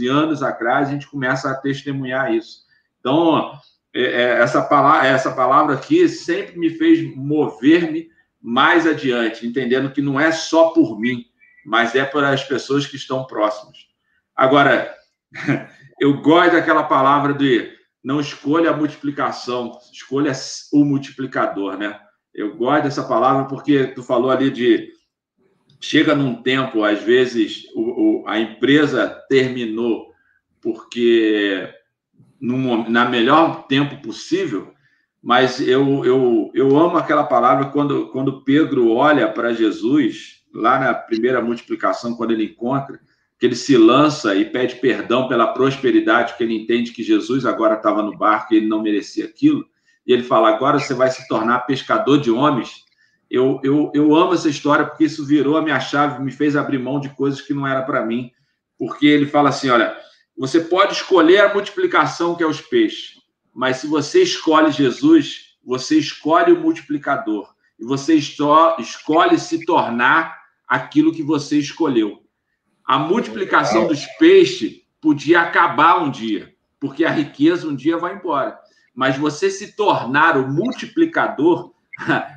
e anos atrás, a gente começa a testemunhar isso. Então, essa palavra aqui sempre me fez mover-me mais adiante, entendendo que não é só por mim, mas é para as pessoas que estão próximas. Agora, eu gosto daquela palavra de não escolha a multiplicação, escolha o multiplicador, né? Eu gosto dessa palavra porque tu falou ali de chega num tempo, às vezes, a empresa terminou porque na melhor tempo possível, mas eu amo aquela palavra quando Pedro olha para Jesus lá na primeira multiplicação, quando ele encontra, que ele se lança e pede perdão pela prosperidade, que ele entende que Jesus agora estava no barco e ele não merecia aquilo, e ele fala, agora você vai se tornar pescador de homens. Eu amo essa história, porque isso virou a minha chave, me fez abrir mão de coisas que não era para mim, porque ele fala assim, olha, você pode escolher a multiplicação, que é os peixes, mas se você escolhe Jesus, você escolhe o multiplicador, e você escolhe se tornar aquilo que você escolheu. A multiplicação dos peixes podia acabar um dia, porque a riqueza um dia vai embora. Mas você se tornar o multiplicador,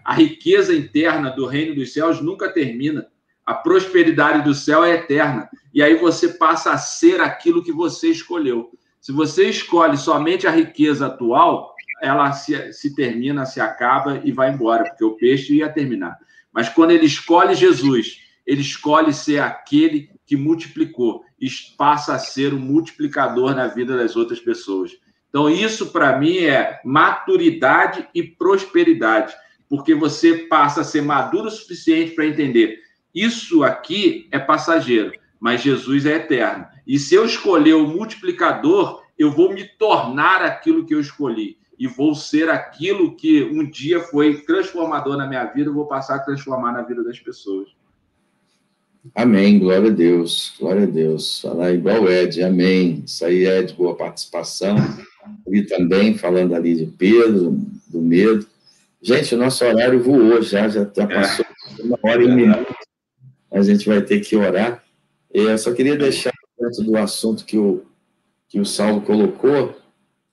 a riqueza interna do reino dos céus nunca termina. A prosperidade do céu é eterna. E aí você passa a ser aquilo que você escolheu. Se você escolhe somente a riqueza atual, ela se termina, se acaba e vai embora, porque o peixe ia terminar. Mas quando ele escolhe Jesus, ele escolhe ser aquele que multiplicou e passa a ser o multiplicador na vida das outras pessoas. Então, isso, para mim, é maturidade e prosperidade, porque você passa a ser maduro o suficiente para entender isso aqui é passageiro, mas Jesus é eterno. E se eu escolher o multiplicador, eu vou me tornar aquilo que eu escolhi e vou ser aquilo que um dia foi transformador na minha vida, eu vou passar a transformar na vida das pessoas. Amém, glória a Deus, glória a Deus. Falar igual o Ed, amém. Isso aí, Ed, boa participação. E também falando ali de Pedro, do medo. Gente, o nosso horário voou já passou 1h01. A gente vai ter que orar. Eu só queria deixar dentro do assunto que o Saulo colocou,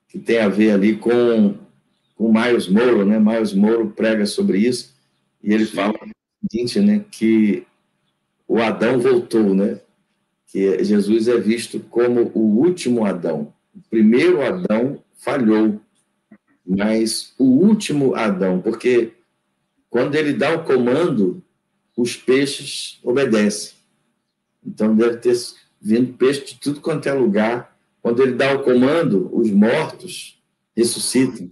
que tem a ver ali com Miles Monroe, né? Miles Monroe prega sobre isso, e ele fala o seguinte, né? Que o Adão voltou, né? Que Jesus é visto como o último Adão. O primeiro Adão falhou, mas o último Adão, porque quando ele dá o comando, os peixes obedecem. Então, deve ter vindo peixe de tudo quanto é lugar. Quando ele dá o comando, os mortos ressuscitam.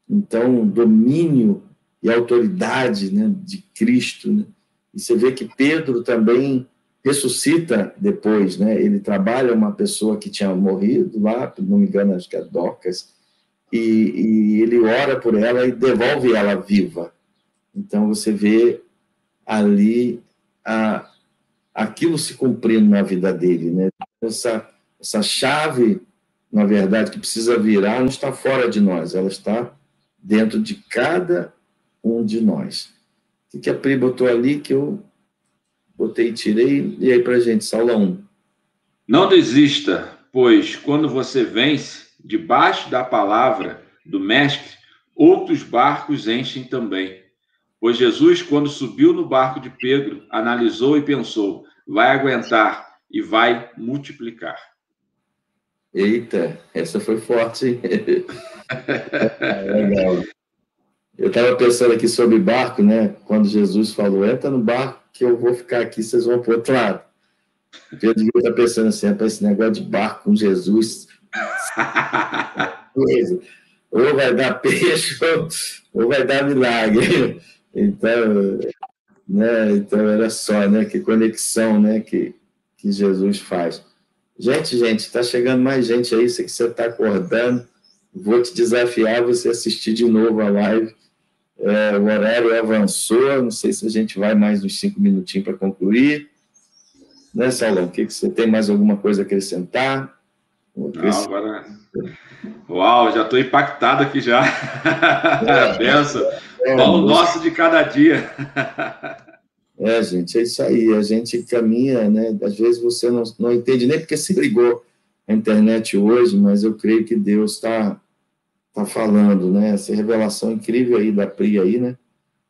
Então, domínio e autoridade, né, de Cristo, né? E você vê que Pedro também ressuscita depois, né? Ele trabalha uma pessoa que tinha morrido lá, não me engano, acho que é Dorcas, e ele ora por ela e devolve ela viva. Então, você vê ali aquilo se cumprindo na vida dele, né? Essa chave, na verdade, que precisa virar, não está fora de nós, ela está dentro de cada um de nós. O que a Pri botou ali, que eu botei e tirei, e aí para a gente, Saula 1. Não desista, pois quando você vence, debaixo da palavra do Mestre, outros barcos enchem também. Pois Jesus, quando subiu no barco de Pedro, analisou e pensou, vai aguentar e vai multiplicar. Eita, essa foi forte, hein? Legal. Eu estava pensando aqui sobre barco, né? Quando Jesus falou, entra no barco que eu vou ficar aqui, vocês vão para o outro lado. Eu devia estar pensando assim, para esse negócio de barco com Jesus, ou vai dar peixe, ou vai dar milagre. Então, né? Então era só, né? Que conexão, né? Que Jesus faz. Gente, está chegando mais gente aí, sei que você está acordando. Vou te desafiar a você assistir de novo a live. O horário avançou, não sei se a gente vai mais uns 5 minutinhos para concluir. Né, Saulão? Que você tem mais alguma coisa a acrescentar? Não, agora... Uau, já estou impactado aqui já. Benção. Pão nosso de cada dia. Gente, é isso aí. A gente caminha, né? Às vezes você não entende nem porque se ligou a internet hoje, mas eu creio que Deus está falando, né? Essa revelação incrível aí da Pri aí, né?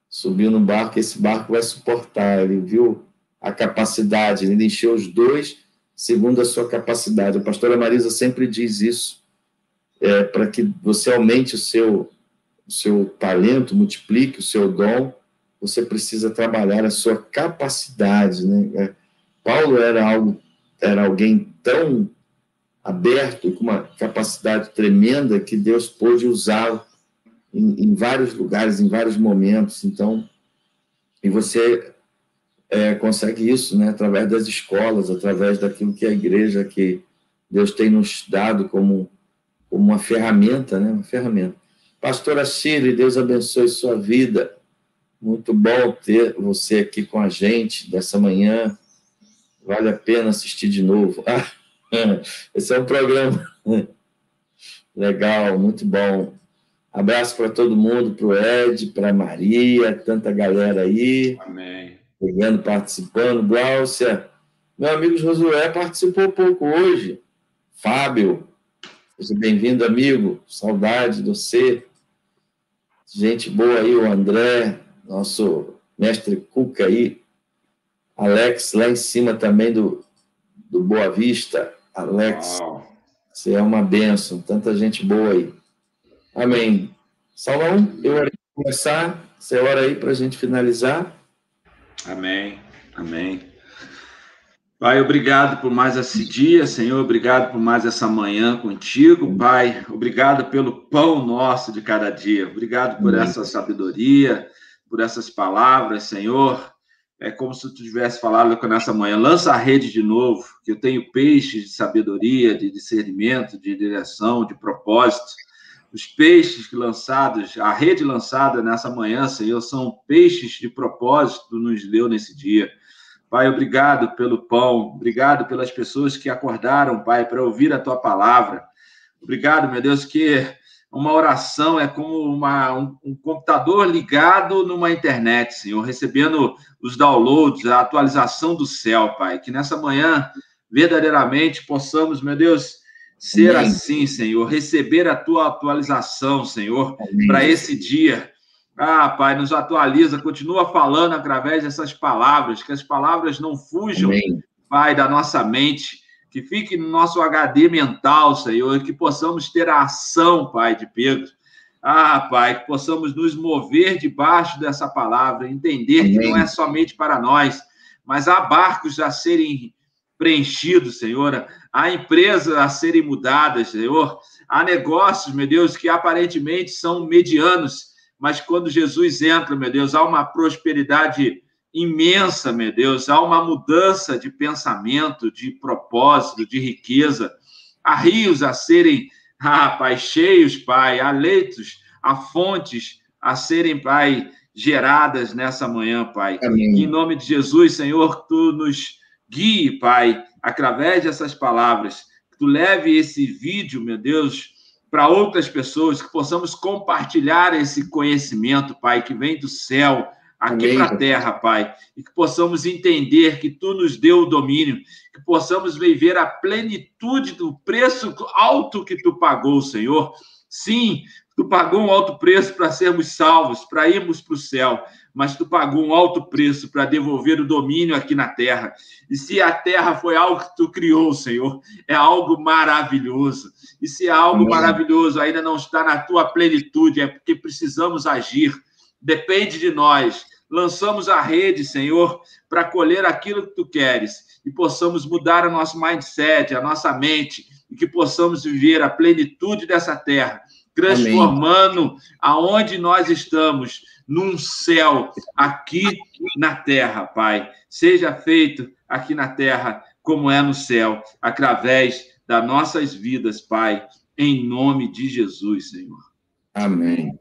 Subiu no barco, esse barco vai suportar. Ele viu a capacidade, ele encheu os dois segundo a sua capacidade. A pastora Marisa sempre diz isso, para que você aumente o seu talento, multiplique o seu dom, você precisa trabalhar a sua capacidade, né? Paulo era alguém tão aberto, com uma capacidade tremenda, que Deus pôde usá-lo em vários lugares, em vários momentos. Então, e você consegue isso, né? Através das escolas, através daquilo que a igreja, que Deus tem nos dado como uma ferramenta, né? Uma ferramenta. Pastora Shirley, Deus abençoe sua vida. Muito bom ter você aqui com a gente dessa manhã. Vale a pena assistir de novo. Esse é um programa legal, muito bom. Abraço para todo mundo, para o Ed, para a Maria, tanta galera aí. Amém. Chegando, participando. Glaucia, meu amigo Josué participou um pouco hoje. Fábio, seja bem-vindo, amigo. Saudade de você. Gente boa aí, o André, nosso mestre Cuca aí. Alex, lá em cima também do Boa Vista. Alex, você é uma bênção. Tanta gente boa aí. Amém. Salão, eu orei para começar. Você ora aí para a gente finalizar. Amém. Amém. Pai, obrigado por mais esse dia, Senhor. Obrigado por mais essa manhã contigo, Pai. Obrigado pelo pão nosso de cada dia. Obrigado por essa sabedoria, por essas palavras, Senhor. É como se tu tivesse falado nessa manhã. Lança a rede de novo, que eu tenho peixes de sabedoria, de discernimento, de direção, de propósito. Os peixes lançados, a rede lançada nessa manhã, Senhor, são peixes de propósito, nos deu nesse dia. Pai, obrigado pelo pão, obrigado pelas pessoas que acordaram, Pai, para ouvir a Tua palavra. Obrigado, meu Deus, que uma oração é como um computador ligado numa internet, Senhor, recebendo os downloads, a atualização do céu, Pai. Que nessa manhã, verdadeiramente, possamos, meu Deus, ser assim, Senhor, receber a Tua atualização, Senhor, para esse dia. Pai, nos atualiza, continua falando através dessas palavras, que as palavras não fujam, Pai, da nossa mente, que fique no nosso HD mental, Senhor, que possamos ter a ação, Pai, de Pedro. Pai, que possamos nos mover debaixo dessa palavra, entender que não é somente para nós, mas há barcos a serem preenchidos, Senhor, há empresas a serem mudadas, Senhor, há negócios, meu Deus, que aparentemente são medianos, mas quando Jesus entra, meu Deus, há uma prosperidade imensa, meu Deus, há uma mudança de pensamento, de propósito, de riqueza, há rios a serem, Pai, cheios, Pai, há leitos, há fontes a serem, Pai, geradas nessa manhã, Pai. Amém. Em nome de Jesus, Senhor, Tu nos guie, Pai, através dessas palavras, que Tu leve esse vídeo, meu Deus, para outras pessoas, que possamos compartilhar esse conhecimento, Pai, que vem do céu, aqui para a terra, Pai, e que possamos entender que Tu nos deu o domínio, que possamos viver a plenitude do preço alto que Tu pagou, Senhor. Sim, Tu pagou um alto preço para sermos salvos, para irmos para o céu, mas Tu pagou um alto preço para devolver o domínio aqui na terra. E se a terra foi algo que Tu criou, Senhor, é algo maravilhoso. E se é algo maravilhoso ainda não está na Tua plenitude, é porque precisamos agir. Depende de nós. Lançamos a rede, Senhor, para colher aquilo que Tu queres e possamos mudar o nosso mindset, a nossa mente, e que possamos viver a plenitude dessa terra, transformando aonde nós estamos num céu aqui na terra, Pai. Seja feito aqui na terra como é no céu, através das nossas vidas, Pai, em nome de Jesus, Senhor. Amém.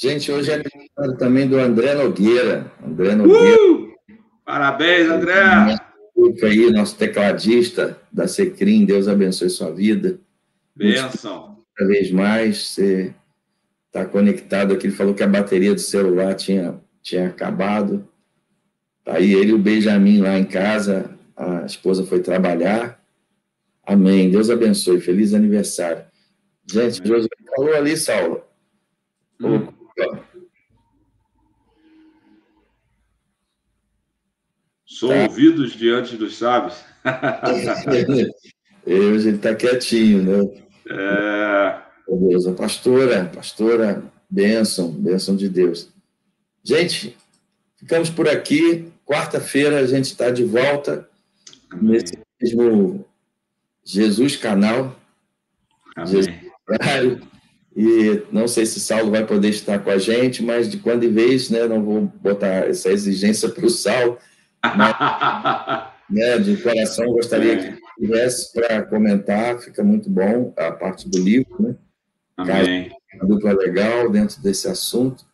Gente, hoje é aniversário também do André Nogueira. André Nogueira. Parabéns, André! Aí, nosso tecladista da Secrim, Deus abençoe sua vida. Bênção. Cada vez mais, você está conectado aqui. Ele falou que a bateria do celular tinha acabado. Aí ele e o Benjamin lá em casa, a esposa foi trabalhar. Amém. Deus abençoe. Feliz aniversário. Gente, Josué falou ali, Saulo. Sou ouvidos diante dos sábios. Hoje ele está quietinho, né? Deus, a pastora, bênção de Deus. Gente, ficamos por aqui. Quarta-feira a gente está de volta. Amém. Nesse mesmo Jesus Canal. Amém. Jesus, e não sei se Saulo vai poder estar com a gente, mas de quando em vez, né, não vou botar essa exigência para o Saulo, Mas, né, de coração, gostaria que tivesse para comentar, fica muito bom a parte do livro, né? Amém. Uma dupla legal dentro desse assunto.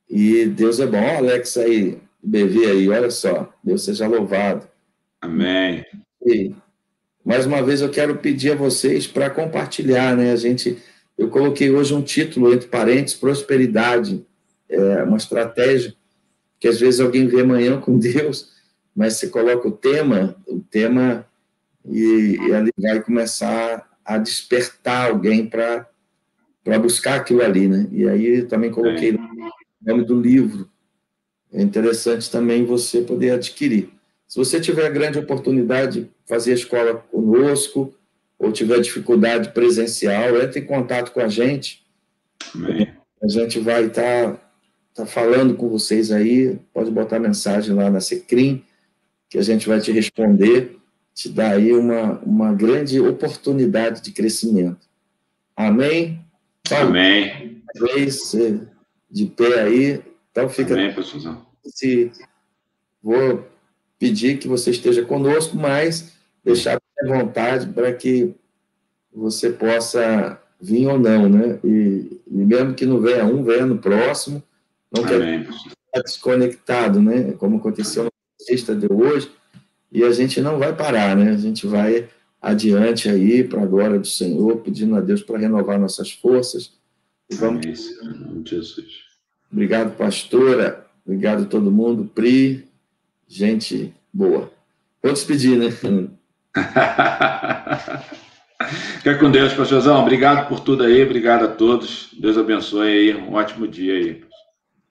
E Deus é bom. Ó, Alex aí, BV aí, olha só. Deus seja louvado. Amém. E, mais uma vez, eu quero pedir a vocês para compartilhar, né? Eu coloquei hoje um título, entre parênteses, prosperidade, uma estratégia, que às vezes alguém vê amanhã com Deus, mas você coloca o tema e ali vai começar a despertar alguém para buscar aquilo ali, né? E aí também coloquei o nome do livro. É interessante também você poder adquirir. Se você tiver a grande oportunidade de fazer a escola conosco, ou tiver dificuldade presencial, entre em contato com a gente. Amém. A gente vai estar falando com vocês aí, pode botar mensagem lá na Secrim, que a gente vai te responder, te dar aí uma grande oportunidade de crescimento. Amém? Amém. Talvez de pé aí. Então fica... Amém, pastorzão. Vou pedir que você esteja conosco, mas deixar à vontade para que você possa vir ou não, né? E mesmo que não venha um, venha no próximo. Não quer ficar desconectado, né? Como aconteceu na sexta de hoje. E a gente não vai parar, né? A gente vai adiante aí para a glória do Senhor, pedindo a Deus para renovar nossas forças. E vamos... Amém, Jesus. Obrigado, pastora. Obrigado a todo mundo. Pri, gente boa. Vou despedir, né? Fica com Deus, pastorzão. Obrigado por tudo aí. Obrigado a todos. Deus abençoe aí. Um ótimo dia aí.